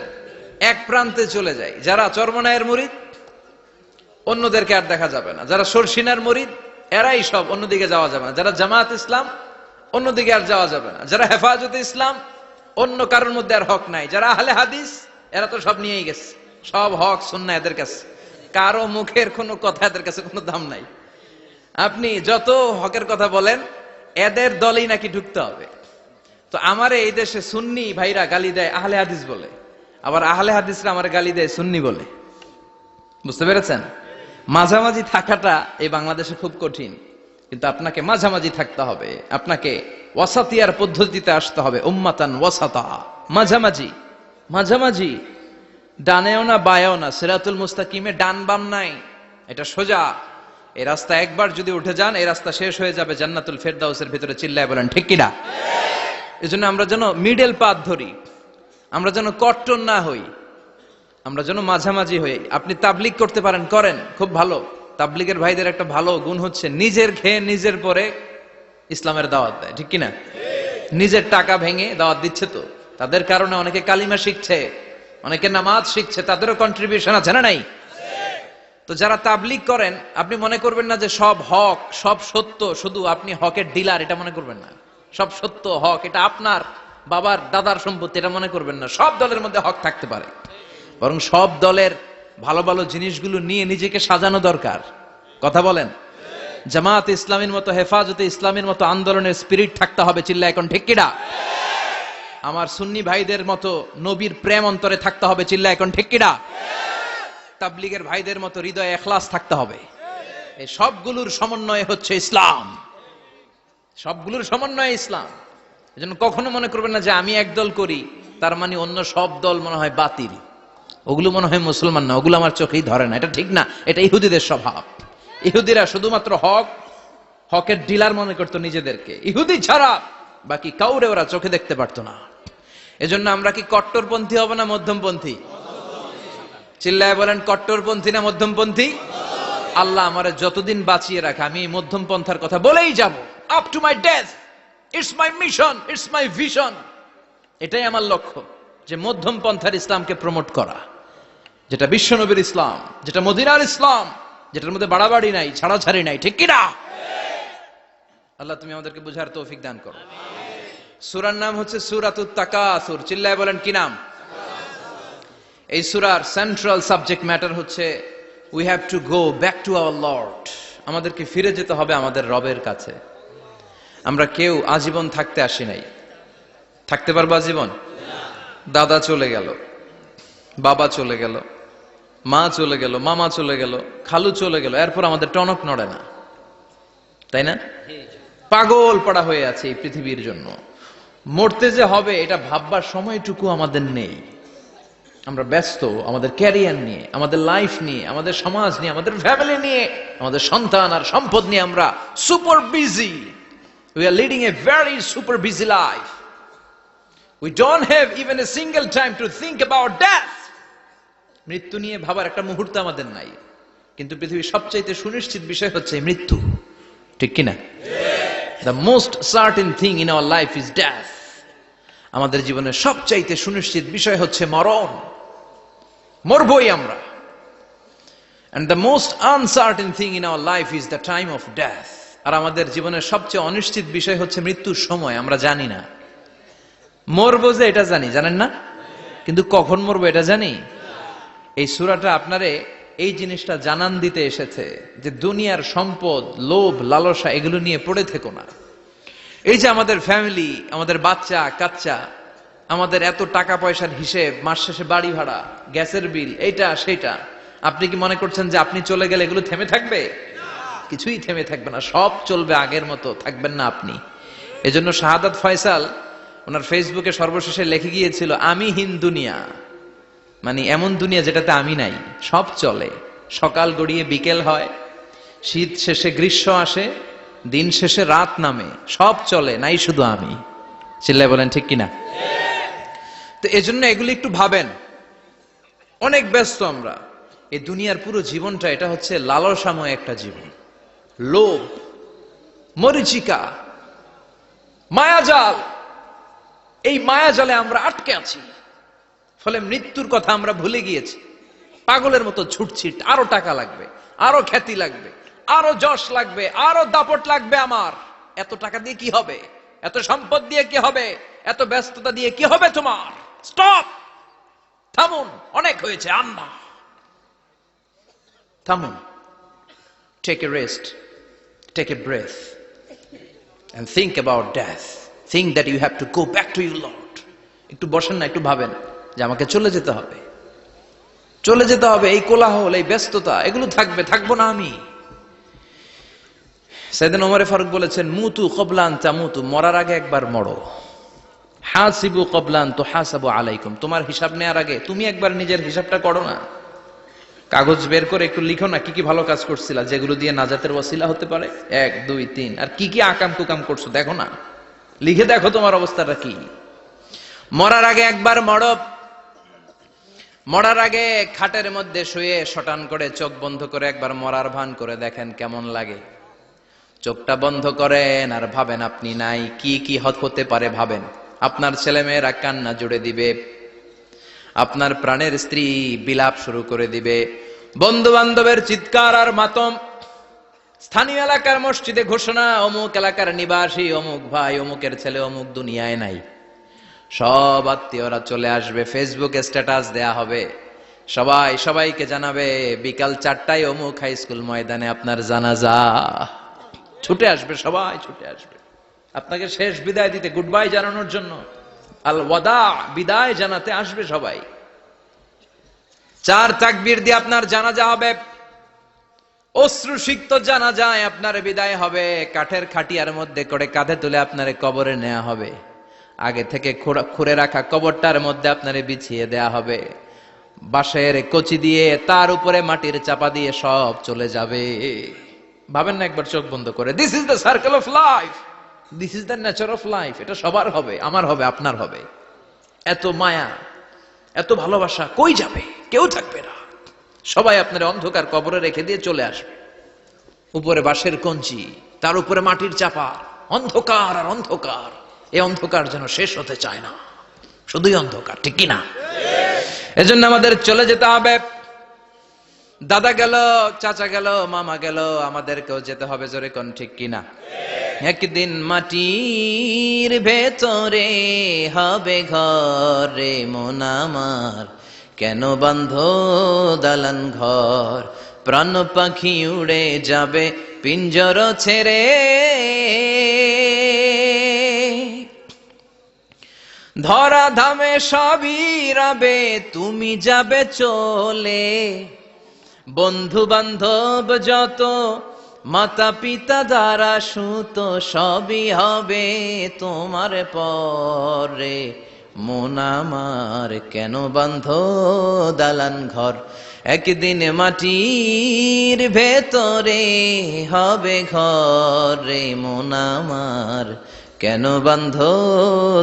[SPEAKER 2] এক প্রান্তে চলে যাই। যারা চরমনায়ের মুরিদ অন্যদেরকে আর দেখা যাবে না, যারা শর্ষিনার মুরিদ এরাই সব, অন্যদিকে যাওয়া যাবে না। যারা জামাত ইসলাম অন্যদিকে আর যাওয়া যাবে না। যারা হেফাজতে ইসলাম অন্য কারোর মধ্যে আর হক নাই। যারা আহলে হাদিস এরা তো সব নিয়েই গেছে, সব হক সুন্নাহ এদের কাছে, কারো মুখের কোনো কথা এদের কাছে কোনো দাম নাই। আপনি যত হকের কথা বলেন এদের দলেই নাকি ঢুকতে হবে। তো আমারে এই দেশে সুন্নি ভাইরা গালি দেয় আহলে হাদিস বলে, আবার আহলে হাদিসরা আমার গালি দেয় সুন্নি বলে। বুঝতে পেরেছেন? মাঝামাঝি থাকাটা এই বাংলাদেশে খুব কঠিন, কিন্তু আপনাকে মাঝামাঝি থাকতে হবে। আপনাকে ওয়াসাতিয়ার পদ্ধতিতে আসতে হবে। উম্মাতান ওয়াসাতা, মাঝামাঝি। মাঝামাঝি, ডানেও না বায়েও না, সিরাতুল মুস্তাকিমে ডান বাম নাই, এটা সোজা। এই রাস্তা একবার যদি উঠে যান এই রাস্তা শেষ হয়ে যাবে জান্নাতুল ফেরদাউসের ভিতরে। চিল্লায় বলেন ঠিক কিনা? এজন্য আমরা যেন মিডল পাথ ধরি, আমরা যেন কট্টর না হই, আমরা যেন মাঝামাঝি হই। আপনি তাবলিগ করতে পারেন, করেন, খুব ভালো। তাবলিগের ভাইদের একটা ভালো গুণ হচ্ছে নিজের খেয়ে নিজের পরে ইসলামের দাওয়াত দেয়, ঠিক কিনা? নিজের টাকা ভেঙে দাওয়াত দিচ্ছে, তো তাদের কারণে অনেকে কালিমা শিখছে, অনেকে নামাজ শিখছে, তাদেরও কন্ট্রিবিউশন আছে না নাই? তো যারা তাবলিগ করেন আপনি মনে করবেন না যে সব হক সব সত্য, শুধু আপনি হকের ডিলার এটা মনে করবেন না। সব সত্য হক এটা আপনার বাবার দাদার সম্পত্তি এটা মনে করবেন না। সব দলের মধ্যে হক থাকতে পারে, বরং সব দলের ভালো ভালো জিনিসগুলো নিয়ে নিজেকে সাজানো দরকার। কথা বলেন। জামাত ইসলামের মতো, হেফাজতে ইসলামের মতো আন্দোলনের স্পিরিট থাকতে হবে। চিল্লা এখন ঠিক কিনা? আমার সুন্নি ভাইদের মতো নবীর প্রেম অন্তরে থাকতে হবে। চিল্লা এখন ঠিক কিনা? তাবলিগের ভাইদের মতো হৃদয়ে ইখলাস থাকতে হবে। এই সবগুলোর সমন্বয় হচ্ছে ইসলাম, সবগুলোর সমন্বয় ইসলাম। এজন্য কখনো মনে করবেন না যে আমি একদল করি তার মানে অন্য সব দল মনে হয় বাতিল, ওগুলো মনে হয় মুসলমান না, ওগুলো আমার চোখেই ধরে না। এটা ঠিক না, এটা ইহুদিদের স্বভাব। ইহুদিরা শুধুমাত্র হকের ডিলার মনে করতো নিজেদেরকে, ইহুদি ছাড়া বাকি কাউরে ওরা চোখে দেখতে পারতো না। এজন্য আমরা কি কট্টরপন্থী হব না মধ্যমপন্থী? চিল্লায় বলেন কট্টরপন্থী না মধ্যমপন্থী? আল্লাহ আমারে যতদিন বাঁচিয়ে রাখে আমি মধ্যম পন্থার কথা বলেই যাব, up to my death. It's my mission, it's my vision. এটাই আমার লক্ষ্য, যে মধ্যম পন্থার ইসলামকে প্রমোট করা, যেটা বিশ্বনবীর ইসলাম, যেটা মদিনার ইসলাম, যেটার মধ্যে বাড়াবাড়ি নাই, ছাড়াছাড়ি নাই, ঠিক কিনা? আল্লাহ তুমি আমাদেরকে বুঝার তৌফিক দান করো। সূরার নাম হচ্ছে সূরাতুত তাকাসুর। চিল্লায় বলেন কি নাম? এই সূরার সেন্ট্রাল সাবজেক্ট ম্যাটার হচ্ছে we have to go back to our Lord. আমাদেরকে ফিরে যেতে হবে আমাদের রবের কাছে। আমরা কেউ আজীবন থাকতে আসি নাই। থাকতে পারবো আজীবন? দাদা চলে গেল, বাবা চলে গেল, মা চলে গেল, মামা চলে গেল, খালু চলে গেল, এরপর আমাদের টনক নড়ে না, তাই না? পাগল পড়া হয়ে আছে এই পৃথিবীর জন্য। মরতে যে হবে এটা ভাববার সময়টুকু আমাদের নেই। আমরা ব্যস্ত আমাদের ক্যারিয়ার নিয়ে, আমাদের লাইফ নিয়ে, আমাদের সমাজ নিয়ে, আমাদের ফ্যামিলি নিয়ে, আমাদের সন্তান আর সম্পদ নিয়ে আমরা super busy. We are leading a very super busy life. We don't have even a single time to think about death. মৃত্যু নিয়ে ভাবার একটা মুহূর্ত আমাদের নাই। কিন্তু পৃথিবীর সবচাইতে সুনিশ্চিত বিষয় হচ্ছে মৃত্যু, ঠিক কিনা? The most certain thing in our life is death. আমাদের জীবনের সবচাইতে সুনিশ্চিত বিষয় হচ্ছে মরণ, মরবই আমরা। And the most uncertain thing in our life is the time of death. আর আমাদের জীবনের সবচেয়ে অনিশ্চিত বিষয় হচ্ছে মৃত্যুর সময়। আমরা জানি না মরবো, যে এটা জানি, জানেন না? কিন্তু কখন মরবো এটা জানি। এই সূরাটা আপনারে এই জিনিসটা জানান দিতে এসেছে যে দুনিয়ার সম্পদ, লোভ, লালসা এগুলো নিয়ে পড়ে থেকো না। এই যে আমাদের ফ্যামিলি, আমাদের বাচ্চা কাচ্চা, আমাদের এত টাকা পয়সার হিসেব, মাস শেষে বাড়ি ভাড়া, গ্যাসের বিল, এইটা সেটা, আপনি কি মনে করছেন যে আপনি চলে গেলে এগুলো থেমে থাকবে? কিছুই থেমে থাকবে না, সব চলবে আগের মতো, থাকবেন না আপনি। এজন্য শাহাদাত ফয়সাল ওনার ফেসবুকে সর্বশেষে লিখে গিয়েছিল, আমি হীন দুনিয়া, মানে এমন দুনিয়া যেটাতে আমি নাই। সব চলে, সকাল গড়িয়ে বিকেল হয়, শীত শেষে গ্রীষ্ম আসে, দিন শেষে রাত নামে, সব চলে, নাই শুধু আমি। চিল্লায় বলেন ঠিক কিনা? তো এজন্য এগুলি একটু ভাবেন। অনেক ব্যস্ত আমরা। এই দুনিয়ার পুরো জীবনটা এটা হচ্ছে লালসাময় একটা জীবন, লোভ, মরিচিকা, মায়াজাল। এই মায়াজালে আমরা আটকে আছি, ফলে মৃত্যুর কথা আমরা ভুলে গিয়েছি। পাগলের মতো ছুটছি, আরো টাকা লাগবে, আরো খ্যাতি লাগবে, আরো যশ লাগবে, আরো দাপট লাগবে আমার। এত টাকা দিয়ে কি হবে? এত সম্পদ দিয়ে কি হবে? এত ব্যস্ততা দিয়ে কি হবে তোমার? স্টপ, থামুন, অনেক হয়েছে, আম্মা থামুন। Take a rest, take a breath and think about death. Think that you have to go back to your Lord. একটু বসেন না, একটু ভাবেন যে আমাকে চলে যেতে হবে, চলে যেতে হবে। এই কোলাহল, এই ব্যস্ততা, এগুলো থাকবে, থাকবো না আমি। সাইয়েদনা ওমর ফারুক বলেছেন, মুতু ক্বাবলা আন তামুতু, মরার আগে একবার মরো। হাসিবু ক্বাবলা আন তুহাসাবু আলাইকুম, তোমার হিসাব নেওয়ার আগে তুমি একবার নিজের হিসাবটা করো না। কাগজ বের করে একটু লিখো না কি কি ভালো কাজ করছিলা, যেগুলো দিয়ে নাজাতের ওয়াসিলা হতে পারে, 1 2 3, আর কি কি আকাম কুকাম করছো দেখো না, লিখে দেখো তোমার অবস্থাটা কি। মরার আগে একবার মরো। মরার আগে খাটের মধ্যে শুয়ে শটান করে চোখ বন্ধ করে একবার মরার ভান করে দেখেন কেমন লাগে। চোখটা বন্ধ করেন আর ভাবেন আপনি নাই, কি কি হতে পারে ভাবেন। আপনার ছেলে মেয়েরা কান্না জুড়ে দিবে, আপনার প্রাণের স্ত্রী বিলাপ শুরু করে দিবে, বন্ধু বান্ধবের চিৎকার আর মাতম, স্থানীয় এলাকার মসজিদে ঘোষণা, অমুক এলাকার নিবাসী অমুক ভাই, অমুকের ছেলে অমুক দুনিয়ায় নাই। সব আত্মীয়রা চলে আসবে, ফেসবুকে স্ট্যাটাস দেয়া হবে, সবাই সবাইকে জানাবে বিকাল 4টায় অমুক হাই স্কুল ময়দানে আপনার জানাজা। ছুটে আসবে, সবাই ছুটে আসবে আপনাকে শেষ বিদায় দিতে, গুড বাই জানানোর জন্য, আল ওয়াদা, বিদায় জানাতে আসবে সবাই। 4 তাকবীর দিয়ে আপনার জানাজা হবে, অশ্রুসিক্ত জানাজায় আপনার বিদায় হবে। কাঠের খাটিয়ার মধ্যে করে কাঁধে তুলে আপনারে কবরে নেওয়া হবে, আগে থেকে খুঁড়ে রাখা কবরটার মধ্যে আপনারে বিছিয়ে দেয়া হবে, বাঁশের কচি দিয়ে তার উপরে মাটির চাপা দিয়ে সব চলে যাবে। ভাবেন না একবার চোখ বন্ধ করে, this is the circle of life, this is the nature of life. এটা সবার হবে, আমার হবে, আপনার হবে। এত মায়া, এত ভালোবাসা কই যাবে? কেউ থাকবে না, সবাই আপনার অন্ধকার কবরে রেখে দিয়ে চলে আসবে। উপরে বাঁশের কঞ্চি, তার উপরে মাটির চাপা, অন্ধকার আর অন্ধকার। এই অন্ধকার যেন শেষ হতে চায় না, শুধুই অন্ধকার, ঠিক কিনা? এজন্য আমাদের চলে যেতে হবে। দাদা গেল, চাচা গেল, মামা গেল, আমাদেরকেও যেতে হবে, জোরে কোন ঠিক কিনা? একদিন মাটির ভেতরে হবে ঘরে মন আমার, কেন বান্ধ দালান ঘর, প্রাণ পাখি উড়ে যাবে পিঞ্জর ছেড়ে। ধরা ধামে সবই রবে, তুমি যাবে চলে, বন্ধু বান্ধব যত, মাতা পিতা দ্বারা সুত, সবই হবে তোমার পরে। মন আমার কেন বাঁধো দালান ঘর, একদিন মাটির ভেতরে হবে ঘর রে, মন আমার কেন বাঁধো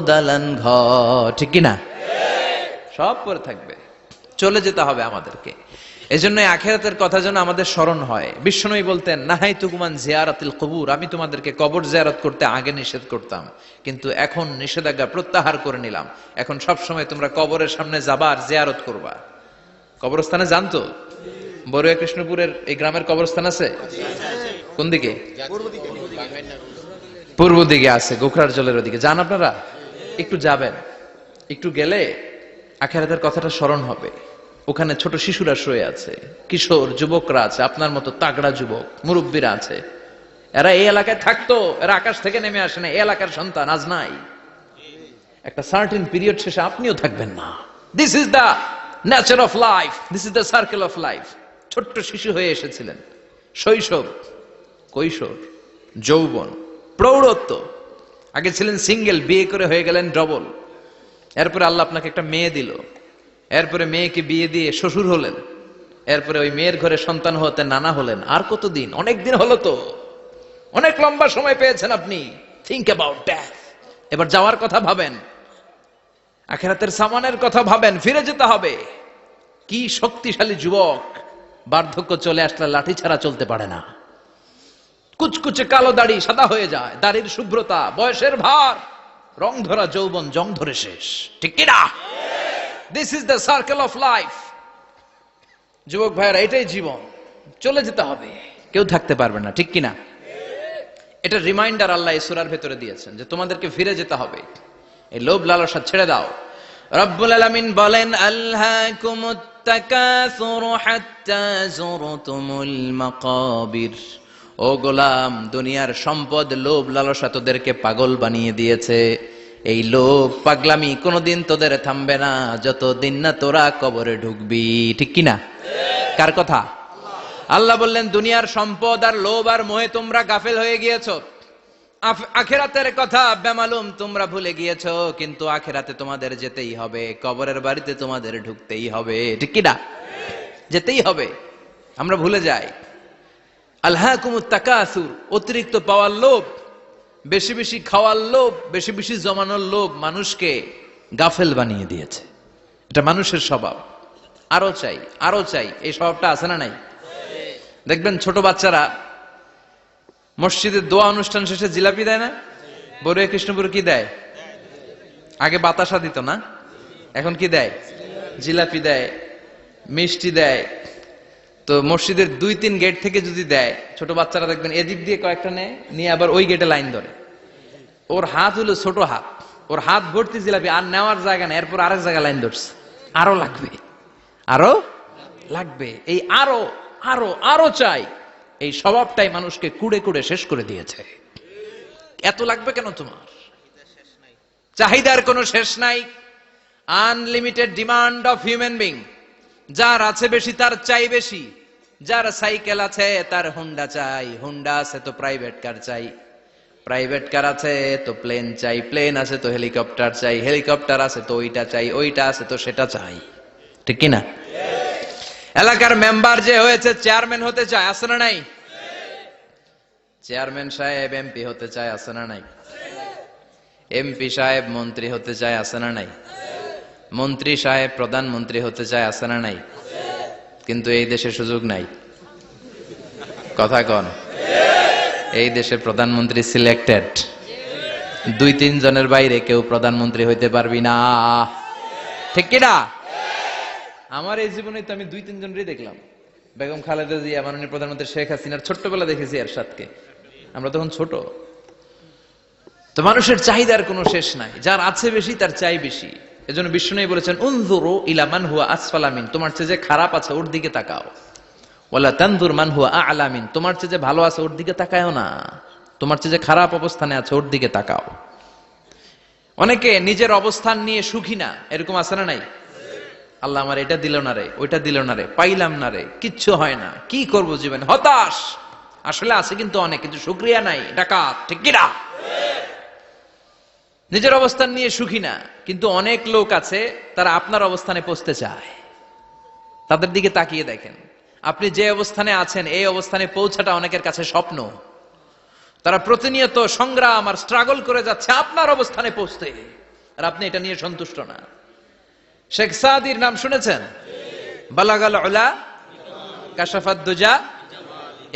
[SPEAKER 2] দালান ঘর। ঠিক কিনা? সব পরে থাকবে, চলে যেতে হবে আমাদেরকে। এজন্য আখিরাতের কথা যেন আমাদের স্মরণ হয়। বিশ্বনবী বলতেন, নাহাইতুকুমান জিয়ারাতিল কবুর, আমি তোমাদেরকে কবর জিয়ারত করতে আগে নিষেধ করতাম, কিন্তু এখন নিষেধাজ্ঞা প্রত্যাহার করে নিলাম। এখন সব সময় তোমরা কবরের সামনে যাবা আর জিয়ারত করবা। কবরস্থানে জানতো বড়ুয়া কৃষ্ণপুরের এই গ্রামের কবরস্থান আছে কোন দিকে? পূর্ব দিকে আছে, গোখরার জলের ওদিকে। যান আপনারা, একটু যাবেন, একটু গেলে আখিরাতের কথাটা স্মরণ হবে। ওখানে ছোট শিশুরা শুয়ে আছে, কিশোর যুবকরা আছে, আপনার মতো তাগড়া যুবক মুরব্বীরা আছে। এরা এই এলাকায় থাকতো, এরা আকাশ থেকে নেমে আসে না, এই এলাকার সন্তান আজ নাই। একটা সার্টেন পিরিয়ড শেষে আপনিও থাকবেন না। This is the nature of life, this is the circle of life. ছোট্ট শিশু হয়ে এসেছিলেন, শৈশব, কৈশোর, যৌবন, প্রৌঢ়ত্ব। আগে ছিলেন সিঙ্গেল, বিয়ে করে হয়ে গেলেন ডবল। এরপরে আল্লাহ আপনাকে একটা মেয়ে দিল, এরপরে মেয়েকে বিয়ে দিয়ে শ্বশুর হলেন, এরপরে ওই মেয়ের ঘরে সন্তান হতে নানা হলেন। আর কতদিন? অনেক দিন হলো তো, অনেক লম্বা সময় পেয়েছেন আপনি। Think about death. এবার যাওয়ার কথা ভাবেন, আখিরাতের সামানের কথা ভাবেন, ফিরে যেতে হবে। কি শক্তিশালী যুবক, বার্ধক্য চলে আসলে লাঠি ছাড়া চলতে পারে না। কুচকুচে কালো দাড়ি সাদা হয়ে যায়, দাড়ির শুভ্রতা, বয়সের ভার, রং ধরা যৌবন জং ধরে শেষ। ঠিক কিনা? This is the circle of life. যুবক ভাইয়েরা, এটাই জীবন, চলে যেতে হবে, কেউ থাকতে পারবে না। ঠিক কিনা? এটা রিমাইন্ডার আল্লাহ এই সূরার ভেতরে দিয়েছেন যে তোমাদেরকে ফিরে যেতে হবে। এই লোভ লালসা ছেড়ে দাও। রব্বুল আলামিন বলেন, আলহাকুমুত তাকাসুর হাত্তা যুরতুমুল মাকাবির। ও গোলাম, দুনিয়ার সম্পদ, লোভ লালসা তোদেরকে পাগল বানিয়ে দিয়েছে। এই লোভ পাগলামি কোনোদিন তোদের থামবে না যতদিন না তোরা কবরে ঢুকবি। ঠিক কিনা? কার কথা? আল্লাহ বললেন, দুনিয়ার সম্পদ আর লোভ আর মোহে তোমরা গাফেল হয়ে গিয়েছো। আখিরাতের কথা বেমালুম তোমরা ভুলে গিয়েছো। কিন্তু আখিরাতে তোমাদের যেতেই হবে, কবরের বাড়িতে তোমাদের ঢুকতেই হবে। ঠিক কিনা? যেতেই হবে। আমরা ভুলে যাই। আলহাকুমুত তাকাসুর, অতিরিক্ত পাওয়ার লোভ, বেশি বেশি খাওয়ার লোভ, বেশি বেশি জমানোর লোভ মানুষকে গাফেল বানিয়ে দিয়েছে। এটা মানুষের স্বভাব। আরো চাই, আরো চাই, এই স্বভাবটা আছে না নাই? দেখবেন ছোট বাচ্চারা মসজিদের দোয়া অনুষ্ঠান শেষে জিলাপি দেয় না? বড়ুয়া কৃষ্ণপুর কি দেয়? আগে বাতাসা দিত না, এখন কি দেয়? জিলাপি দেয়, মিষ্টি দেয়। তো মসজিদের 2-3 গেট থেকে যদি দেয়, ছোট বাচ্চারা দেখবেন এদিক দিয়ে কয়েকটা নেয়, নিয়ে আবার ওই গেটে লাইন ধরে। ওর হাত হলো ছোট হাত, ওর হাত ভর্তি জিলাপি, আর নেওয়ার জায়গা নেই, এরপর আরেক জায়গায় লাইন ধরছে। আরো লাগবে, আরো লাগবে, এই আরো আরো আরো চাই, এই স্বভাবটাই মানুষকে কুড়ে কুড়ে শেষ করে দিয়েছে। এত লাগবে কেন তোমার? চাহিদার কোনো শেষ নাই। Unlimited demand of human being. যার আছে বেশি তার চাই বেশি। যার সাইকেল আছে তার হুন্ডা চাই, হুন্ডা আছে তো প্রাইভেট কার চাই, প্রাইভেট কার আছে তো প্লেন চাই, প্লেন আছে তো হেলিকপ্টার চাই, হেলিকপ্টার আছে তো ওইটা চাই, ওইটা আছে তো সেটা চাই। ঠিক কিনা? এলাকার মেম্বার যে হয়েছে চেয়ারম্যান হতে চায়, আছে না নাই? চেয়ারম্যান সাহেব এমপি হতে চায়, আছে না নাই? এমপি সাহেব মন্ত্রী হতে চায়, আছে না নাই? মন্ত্রী সাহেব প্রধানমন্ত্রী হতে চায়, আছে না নাই? কিন্তু এই দেশে সুযোগ নাই। কথা কন। এই দেশে প্রধানমন্ত্রী সিলেক্টেড। 2-3 জনের বাইরে কেউ প্রধানমন্ত্রী হইতে পারবি না। ঠিক কিনা? আমার এই জীবনে তো আমি 2-3 জনেরই দেখলাম। বেগম খালেদা জিয়া, মাননীয় প্রধানমন্ত্রী শেখ হাসিনার ছোট্টবেলা দেখেছি এরশাদকে, আমরা তখন ছোট। তো মানুষের চাহিদার কোনো শেষ নাই, যার আছে বেশি তার চাই বেশি। এজন্য বিষ্ণু বলেছেন, উনজুরু ইলা মান হুয়া আসফালা মিন, তোমার চেয়ে যে খারাপ আছে ওর দিকে তাকাও। ওয়ালা তানজুর মান হুয়া আ'লা মিন, তোমার চেয়ে যে ভালো আছে ওর দিকে তাকায়ও না, তোমার চেয়ে যে খারাপ অবস্থানে আছে ওর দিকে তাকাও। অনেকে নিজের অবস্থান নিয়ে সুখী না, এরকম আছে না নাই? আল্লাহ আমার এটা দিল না রে, ওইটা দিল না রে, পাইলাম না রে, কিচ্ছু হয় না, কি করব জীবনে, হতাশ। আসলে আছে কিন্তু অনেক, কিন্তু শুকরিয়া নাই, ডাকাত। ঠিক কিনা? নিজের অবস্থান নিয়ে সুখী না, কিন্তু অনেক লোক আছে তারা আপনার অবস্থানে পৌঁছতে চায়। তাদের দিকে তাকিয়ে দেখেন, আপনি যে অবস্থানে আছেন এই অবস্থানে পৌঁছাটা অনেকের কাছে স্বপ্ন। তারা প্রতিনিয়ত সংগ্রাম আর স্ট্রাগল করে যাচ্ছে আপনার অবস্থানে পৌঁছতে, আর আপনি এটা নিয়ে সন্তুষ্ট না। শেখ সাদির নাম শুনেছেন? বালাগাল উলা কাশাফাত দুজা,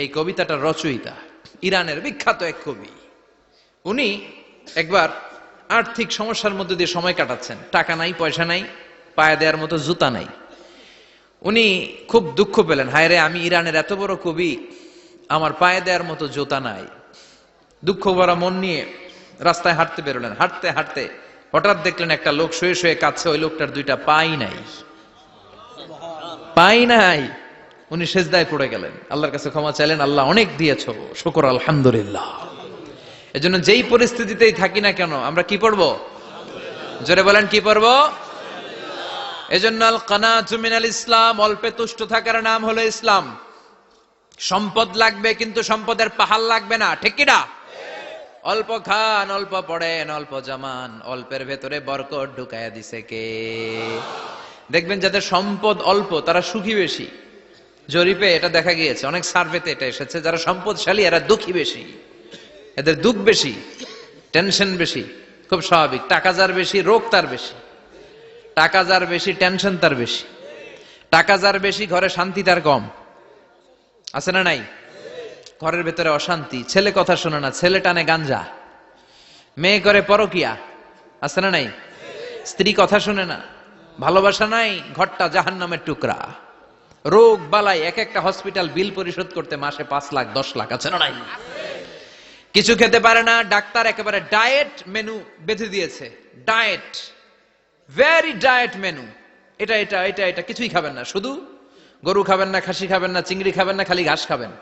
[SPEAKER 2] এই কবিতাটার রচয়িতা ইরানের বিখ্যাত এক কবি। উনি একবার আর্থিক সমস্যার মধ্যে দিয়ে সময় কাটাচ্ছেন, টাকা নাই, পয়সা নাই, পায়ে দেওয়ার মতো জুতা নাই। উনি খুব দুঃখ পেলেন, হায় রে, আমি ইরানের এত বড় কবি, আমার পায়ে দেওয়ার মতো জুতা নাই। দুঃখ ভরা মন নিয়ে রাস্তায় হাঁটতে বেরোলেন। হাঁটতে হাঁটতে হঠাৎ দেখলেন একটা লোক শুয়ে শুয়ে কাঁদছে, ওই লোকটার দুইটা পাই নাই, পাই নাই। উনি সেজদায় পড়ে গেলেন, আল্লাহর কাছে ক্ষমা চাইলেন, আল্লাহ অনেক দিয়েছ, শুকর আলহামদুলিল্লাহ। এজন্য যেই পরিস্থিতিতেই থাকি না কেন আমরা কি পড়বো? জোরে বলেন, কি পড়বো? এজন্য আল কানাতু মিনাল ইসলাম, অল্পে তুষ্ট থাকার নাম হলো ইসলাম। সম্পদ লাগবে কিন্তু সম্পদের পাহাড় লাগবে না, ঠিক কি না? অল্প খান, অল্প পড়েন, অল্প জামান, অল্পের ভেতরে বরকত ঢুকায়া দিছে কে? দেখবেন যাদের সম্পদ অল্প তারা সুখী বেশি। জরিপে এটা দেখা গিয়েছে, অনেক সার্ভেতে এটা এসেছে, যারা সম্পদশালী এরা দুঃখী বেশি, এদের দুঃখ বেশি, টেনশন বেশি। খুব স্বাভাবিক, টাকা যার বেশি রোগ তার বেশি, টাকা যার বেশি টেনশন তার বেশি, টাকা যার বেশি ঘরে শান্তি তার কম। আছে না নাই? ঘরের ভেতরে অশান্তি, ছেলে কথা শোনে না, ছেলে টানে গাঞ্জা, মেয়ে করে পরকিয়া। আছে না নাই? স্ত্রী কথা শুনে না, ভালোবাসা নাই, ঘরটা জাহান্নামের টুকরা। রোগ বালাই, এক একটা হসপিটাল বিল পরিশোধ করতে মাসে 5 লাখ 10 লাখ। আছে না নাই? কিছু খেতে পারে না, ডাক্তার একেবারে ডায়েট মেনু বেঁধে দিয়েছে। ডায়েট, ভেরি ডায়েট মেনু, এটা এটা এটা এটা কিছুই খাবেন না, শুধু গরু খাবেন না, খাসি খাবেন না, চিংড়ি খাবেন না, খালি ঘাস খাবেন।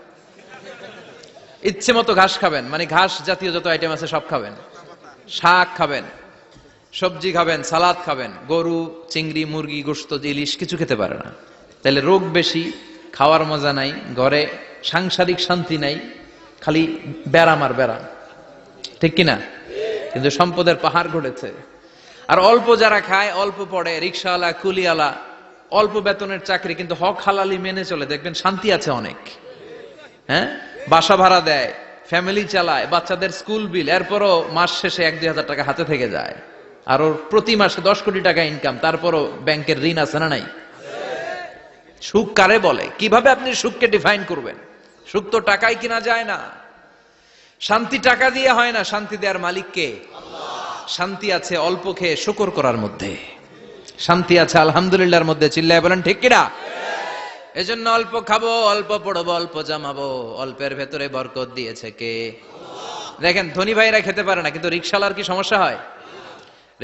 [SPEAKER 2] ইচ্ছে মতো ঘাস খাবেন, মানে ঘাস জাতীয় যত আইটেম আছে সব খাবেন। শাক খাবেন, সবজি খাবেন, সালাদ খাবেন। গরু, চিংড়ি, মুরগি, গোশত, ইলিশ কিছু খেতে পারে না। তাহলে রোগ বেশি, খাওয়ার মজা নাই, ঘরে সাংসারিক শান্তি নাই, খালি ব্যারাম আর ব্যারাম, ঠিক কিনা? কিন্তু সম্পদের পাহাড় ঘটেছে। আর অল্প যারা খায়, অল্প পড়ে, রিক্সাওয়ালা, কুলিওয়ালা, অল্প বেতনের চাকরি, কিন্তু হক হালালি মেনে চলে, দেখবেন শান্তি আছে অনেক। হ্যাঁ, বাসা ভাড়া দেয়, ফ্যামিলি চালায়, বাচ্চাদের স্কুল বিল, এরপরও মাস শেষে 1-2 হাজার টাকা হাতে থেকে যায়। আর ওর প্রতি মাসে 10 কোটি টাকা ইনকাম, তারপরও ব্যাংকের ঋণ আছে না নাই? সুখ কারে বলে? কিভাবে আপনি সুখকে ডিফাইন করবেন? সুখ তো টাকায় কিনা যায় না, শান্তি টাকা দিয়ে হয় না, শান্তি দেওয়ার মালিক কে? শান্তি আছে অল্প খেয়ে শুকর করার মধ্যে, শান্তি আছে আলহামদুলিল্লাহর মধ্যে। চিল্লায় বলেন ঠিক কিনা? এজন্য অল্প খাবো, অল্প পড়বো, অল্প জামাবো, অল্পের ভেতরে বরকত দিয়েছে কে? দেখেন, ধনী ভাইরা খেতে পারে না, কিন্তু রিকশালার কি সমস্যা হয়?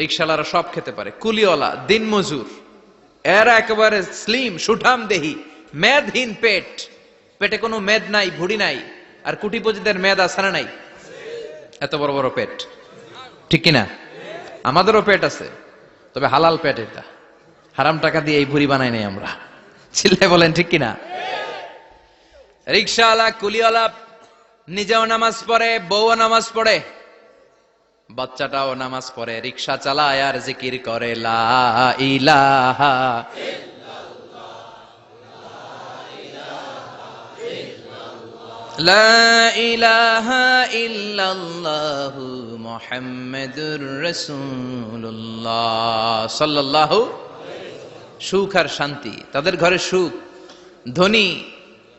[SPEAKER 2] রিকশালারা সব খেতে পারে। কুলিওয়ালা, দিন মজুর, এরা একেবারে স্লিম সুঠাম দেহি, মেদহীন পেট, পেটে কোনো মেদ নাই, ভুড়ি নাই। আর কুটিপতিদের মেদ আছে না নাই? এত বড় বড় পেট, ঠিক কিনা? আমাদেরও পেট আছে, তবে হালাল পেট, এটা হারাম টাকা দিয়ে এই ভুড়ি বানাই নাই আমরা। চিল্লায় বলেন ঠিক কিনা? রিকশাওয়ালা, কুলিওয়ালা নিজেও নামাজ পড়ে, বউও নামাজ পড়ে, বাচ্চাটাও নামাজ পড়ে, রিকশা চালায় আর জিকির করে লা ইলাহা লা ইলাহা ইল্লাল্লাহু মুহাম্মাদুর রাসূলুল্লাহ সাল্লাল্লাহু। সুখ আর শান্তি, তাদের ঘরে সুখ। ধনী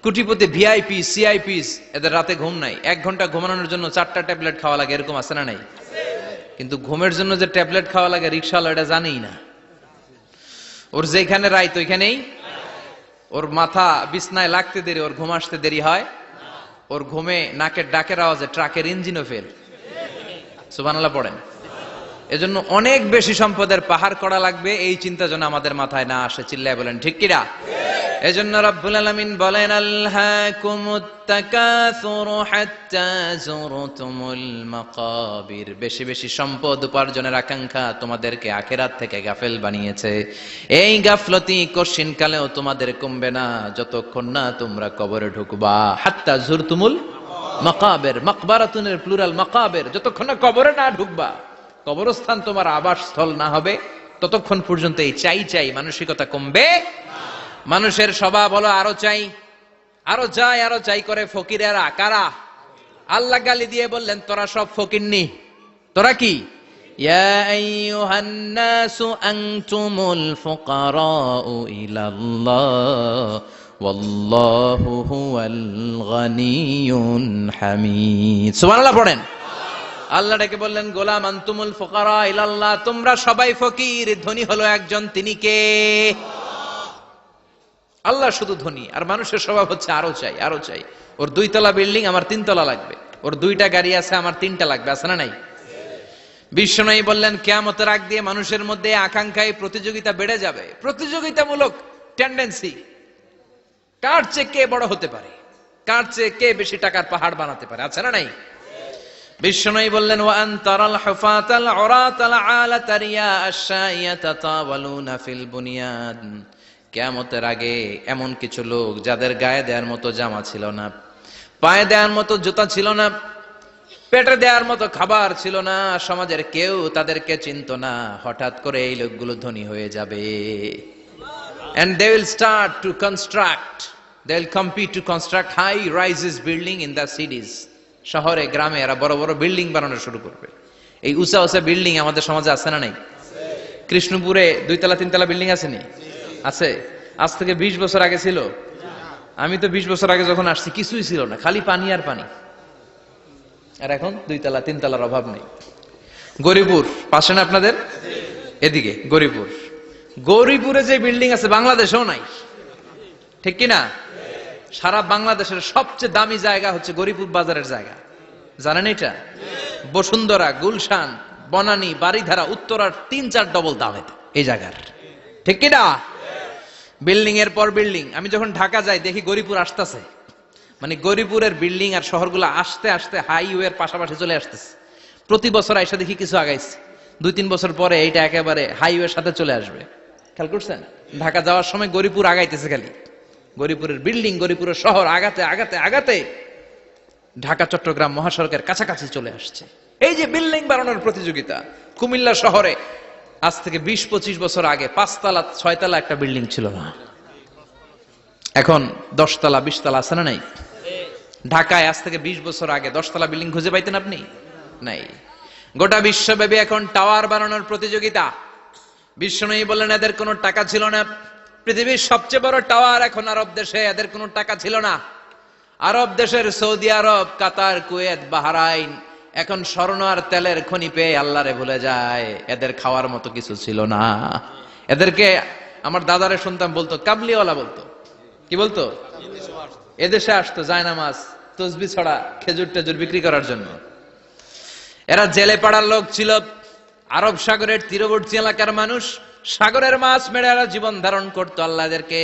[SPEAKER 2] কোটিপতি, ভিআইপি, সিআইপিস, এদের রাতে ঘুম নাই। 1 ঘন্টা ঘুমানোর জন্য 4টা ট্যাবলেট খাওয়া লাগে, এরকম আছে না নাই? কিন্তু ঘুমের জন্য যে ট্যাবলেট খাওয়া লাগে রিকশাওয়ালা এটা জানেই না। ওর যেখানে রাইত ওইখানেই, ওর মাথা বিছনায় লাগতে দেরি, ওর ঘুম আসতে দেরি হয়। ওর ঘুমে নাকের ডাকের আওয়াজে ট্রাকের ইঞ্জিনও ফেল। সুবহানাল্লাহ পড়েন। এজন্য অনেক বেশি সম্পদের পাহাড় করা লাগবে, এই চিন্তা যেন আমাদের মাথায় না আসে। চিল্লায় বলেন ঠিক কিনা? এজন্য রব্বুল আলামিন বলেন আল্হাকুমুত তাকাসুর হাত্তা যুরতুমুল মাকাবির। বেশি বেশি সম্পদ উপার্জনের আকাঙ্ক্ষা তোমাদেরকে আখিরাত থেকে গাফেল বানিয়েছে। এই গাফলতি কশিন কালেও তোমাদের কমবে না যতক্ষণ না তোমরা কবরে ঢুকবা। হাত্তা যুরতুমুল মাকাবির, মাকবারাতুনের প্লুরাল মাকাবির, যতক্ষণ না কবরে না ঢুকবা কবরস্থান তোমার আবাসস্থল না হবে, ততক্ষণ পর্যন্ত এই চাই চাই মানসিকতা কমবে। মানুষের স্বভাব হলো আরো চাই, আরো চাই, আরো চাই করে ফকিরেরা কারা? আল্লাহ গালি দিয়ে বললেন, তোরা সব ফকিরনি। তোরা কি? ইয়া আইয়ুহান নাসু আনতুমুল ফুকারাউ ইলাল্লাহ ওয়াল্লাহু হুয়াল গানিয়ুল হামিদ। সুবহানাল্লাহ পড়েন। আল্লাহ ডেকে বললেন, গোলাম আনতুমুল ফুকারা ইলাল্লাহ, তোমরা সবাই ফকির, ধনী হলো একজন, তিনি কে? আল্লাহ শুধু ধনী, আর মানুষের স্বভাব হচ্ছে আরো চাই, আরো চাই। ওর 2 তলা বিল্ডিং, আমার 3 তলা লাগবে। ওর 2টা গাড়ি আছে, আমার 3টা লাগবে। আছে না নাই? বিশ্বনবী বললেন, কিয়ামতের আগ দিয়ে মানুষের মধ্যে আকাঙ্ক্ষায় প্রতিযোগিতা বেড়ে যাবে, প্রতিযোগিতামূলক টেন্ডেন্সি। কার চেয়ে কে বড় হতে পারে, কার চেয়ে কে বেশি টাকার পাহাড় বানাতে পারে। আছে না নাই? বিশ্বনবী বললেন, ওয়া আনতারাল হুফাতাল উরাতাল আলাতা রিয়া আশ-শাইয়াতা তাওয়ালুনা ফিল বুনিয়ান। কিয়ামতের আগে এমন কিছু লোক যাদের গায়ে দেওয়ার মতো জামা ছিল না, পায়ে দেওয়ার মতো জুতা ছিল না, পেটে দেওয়ার মতো খাবার ছিল না, সমাজের কেউ তাদেরকে চিনত না, হঠাৎ করে এই লোকগুলো ধনী হয়ে যাবে। And they will start to construct, they will compete to construct high rises building in the cities. শহরে গ্রামে এরা বড় বড় বিল্ডিং বানানো শুরু করবে। এই উঁচা উঁচা বিল্ডিং আমাদের সমাজে আছে না নাই? কৃষ্ণপুরে 2 তলা 3 তলা বিল্ডিং আছে নি? আছে। আজ থেকে 20 বছর আগে ছিল? আমি তো 20 বছর আগে যখন আসছি কিছুই ছিল না, খালি পানি আর পানি। আর এখন 2 তলা 3 তলার অভাব নেই। গরিপুর পাশে না আপনাদের? এদিকে গরিপুর, গরিপুরে যে বিল্ডিং আছে বাংলাদেশেও নাই, ঠিক কিনা? সারা বাংলাদেশের সবচেয়ে দামি জায়গা হচ্ছে গরিপুর বাজারের জায়গা। জানেন এটা? বসুন্ধরা, গুলশান, বনানী, বাড়িধারা, উত্তরার 3-4 ডবল দাম এই জায়গার, ঠিক কিনা? বিল্ডিং এর পর বিল্ডিং। আমি যখন ঢাকা যাই দেখি গরিপুর আসতেছে, মানে গরিপুরের বিল্ডিং আর শহরগুলো আস্তে আস্তে হাইওয়ের পাশাপাশি চলে আসতেছে। প্রতি বছর আইসা দেখি কিছু আগাইছে, 2-3 বছর পরে এইটা একেবারে হাইওয়ের সাথে চলে আসবে। খেয়াল করছেন? ঢাকা যাওয়ার সময় গরিপুর আগাইতেছে, খালি গরিপুরের বিল্ডিং, গরিপুরের শহর আগাতে আগাতে আগাতে ঢাকা চট্টগ্রাম মহাসড়কের কাছাকাছি চলে আসছে। এই যে বিল্ডিং বানানোর প্রতিযোগিতা, কুমিল্লা শহরে আজ থেকে 20-25 বছর আগে 5 তলা 6 তলা একটা বিল্ডিং ছিল না, এখন 10 তলা 20 তলা। আছে না নাই? ঢাকায় আজ থেকে 20 বছর আগে 10 তলা বিল্ডিং খুঁজে পাইতেন আপনি? নাই। গোটা বিশ্বব্যাপী এখন টাওয়ার বানানোর প্রতিযোগিতা। বিশ্বনবী বললেন, এদের কোনো টাকা ছিল না। পৃথিবীর সবচেয়ে বড় টাওয়ার এখন আরব দেশে, এদের কোনো টাকা ছিল না। আরব দেশের সৌদি আরব, কাতার, কুয়েত, বাহরাইন এখন স্বর্ণ আর তেলের খনি পেয়ে আল্লাহরে ভুলে যায়। এদের খাওয়ার মতো কিছু ছিল না। এদেরকে আমার দাদারে শুনতাম বলতো কাবলিওয়ালা, বলতো কি বলতো? এদেশে আসতো জায়নামাজ, তসবি ছড়া, খেজুর টেজুর বিক্রি করার জন্য। এরা জেলে পাড়ার লোক ছিল। আরব সাগরের তীরবর্তী এলাকার মানুষ, সাগরের মাছ মেরে এরা জীবন ধারণ করতো। আল্লাহ এদেরকে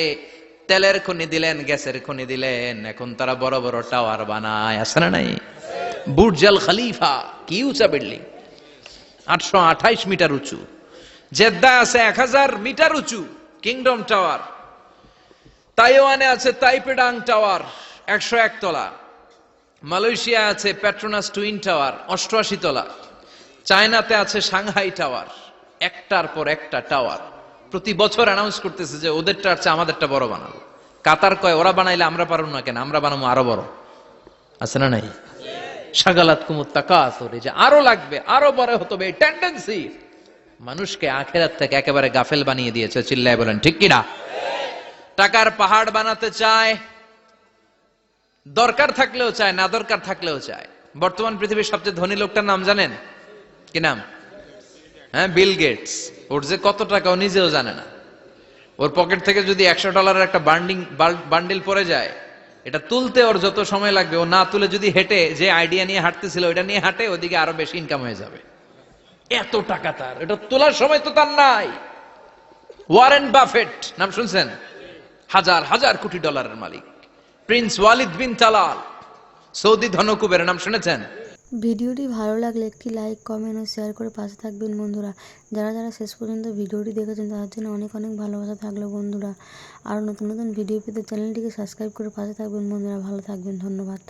[SPEAKER 2] তেলের খনি দিলেন, গ্যাসের খনি দিলেন, এখন তারা বড় বড় টাওয়ার বানায়। আছে না নাই? বুর্জ আল খলিফা, কি উঁচা বিল্ডিং, 828 মিটার উঁচু। জেদ্দা আছে 1000 মিটার উঁচু কিংডম টাওয়ার। তাইওয়ানে আছে তাইপেডাং টাওয়ার 101 তলা। মালয়েশিয়া আছে পেট্রোনাস টুইন টাওয়ার 88 তলা। চায়নাতে আছে সাংহাই টাওয়ার, একটার পর একটা টাওয়ার। প্রতি বছর অ্যানাউন্স করতেছে যে ওদেরটা আছে আমাদেরটা বড় বানাবো। কাতার কয় ওরা বানাইলে আমরা পারবো না কেন, আমরা বানাবো আরো বড়। আছে না নাই? শাগালাত কুমুত তাকাসুর, যে আরো লাগবে, আরো বড় হতে হবে, এই টেন্ডেন্সি মানুষকে আখিরাত থেকে একেবারে গাফেল বানিয়ে দিয়েছে। চিল্লায় বলেন ঠিক কিনা? টাকার পাহাড় বানাতে চায়, দরকার থাকলেও চায়, না দরকার থাকলেও চায়। বর্তমান পৃথিবীর সবচেয়ে ধনী লোকটার নাম জানেন? কি নাম? হ্যাঁ, বিল গেটস। ওর যে কত টাকা ও নিজেও জানে না। ওর পকেট থেকে যদি $100 একটা বান্ডিল পড়ে যায়, এটা তুলতে ওর যত সময় লাগবে, ও না তুলে যদি হেঁটে, যে আইডিয়া নিয়ে হাঁটতেছিল ওইটা নিয়ে হাঁটে, ওদিকে আরো বেশি ইনকাম হয়ে যাবে। এত টাকা তার, এটা তোলার সময় তো তার নাই। ওয়ারেন বাফেট নাম শুনছেন? হাজার হাজার কোটি ডলারের মালিক। Prince Waleed bin Talal, Saudi ধনকুবের নাম শুনেছেন?
[SPEAKER 1] ভিডিওটি ভালো লাগলে একটি লাইক, কমেন্ট ও শেয়ার করে পাশে থাকবেন বন্ধুরা। যারা যারা শেষ পর্যন্ত ভিডিওটি দেখেছেন তাদের জন্য অনেক অনেক ভালোবাসা থাকলো বন্ধুরা। আর নতুন নতুন ভিডিও পেতে চ্যানেলটিকে সাবস্ক্রাইব করে পাশে থাকবেন বন্ধুরা। ভালো থাকবেন, ধন্যবাদ।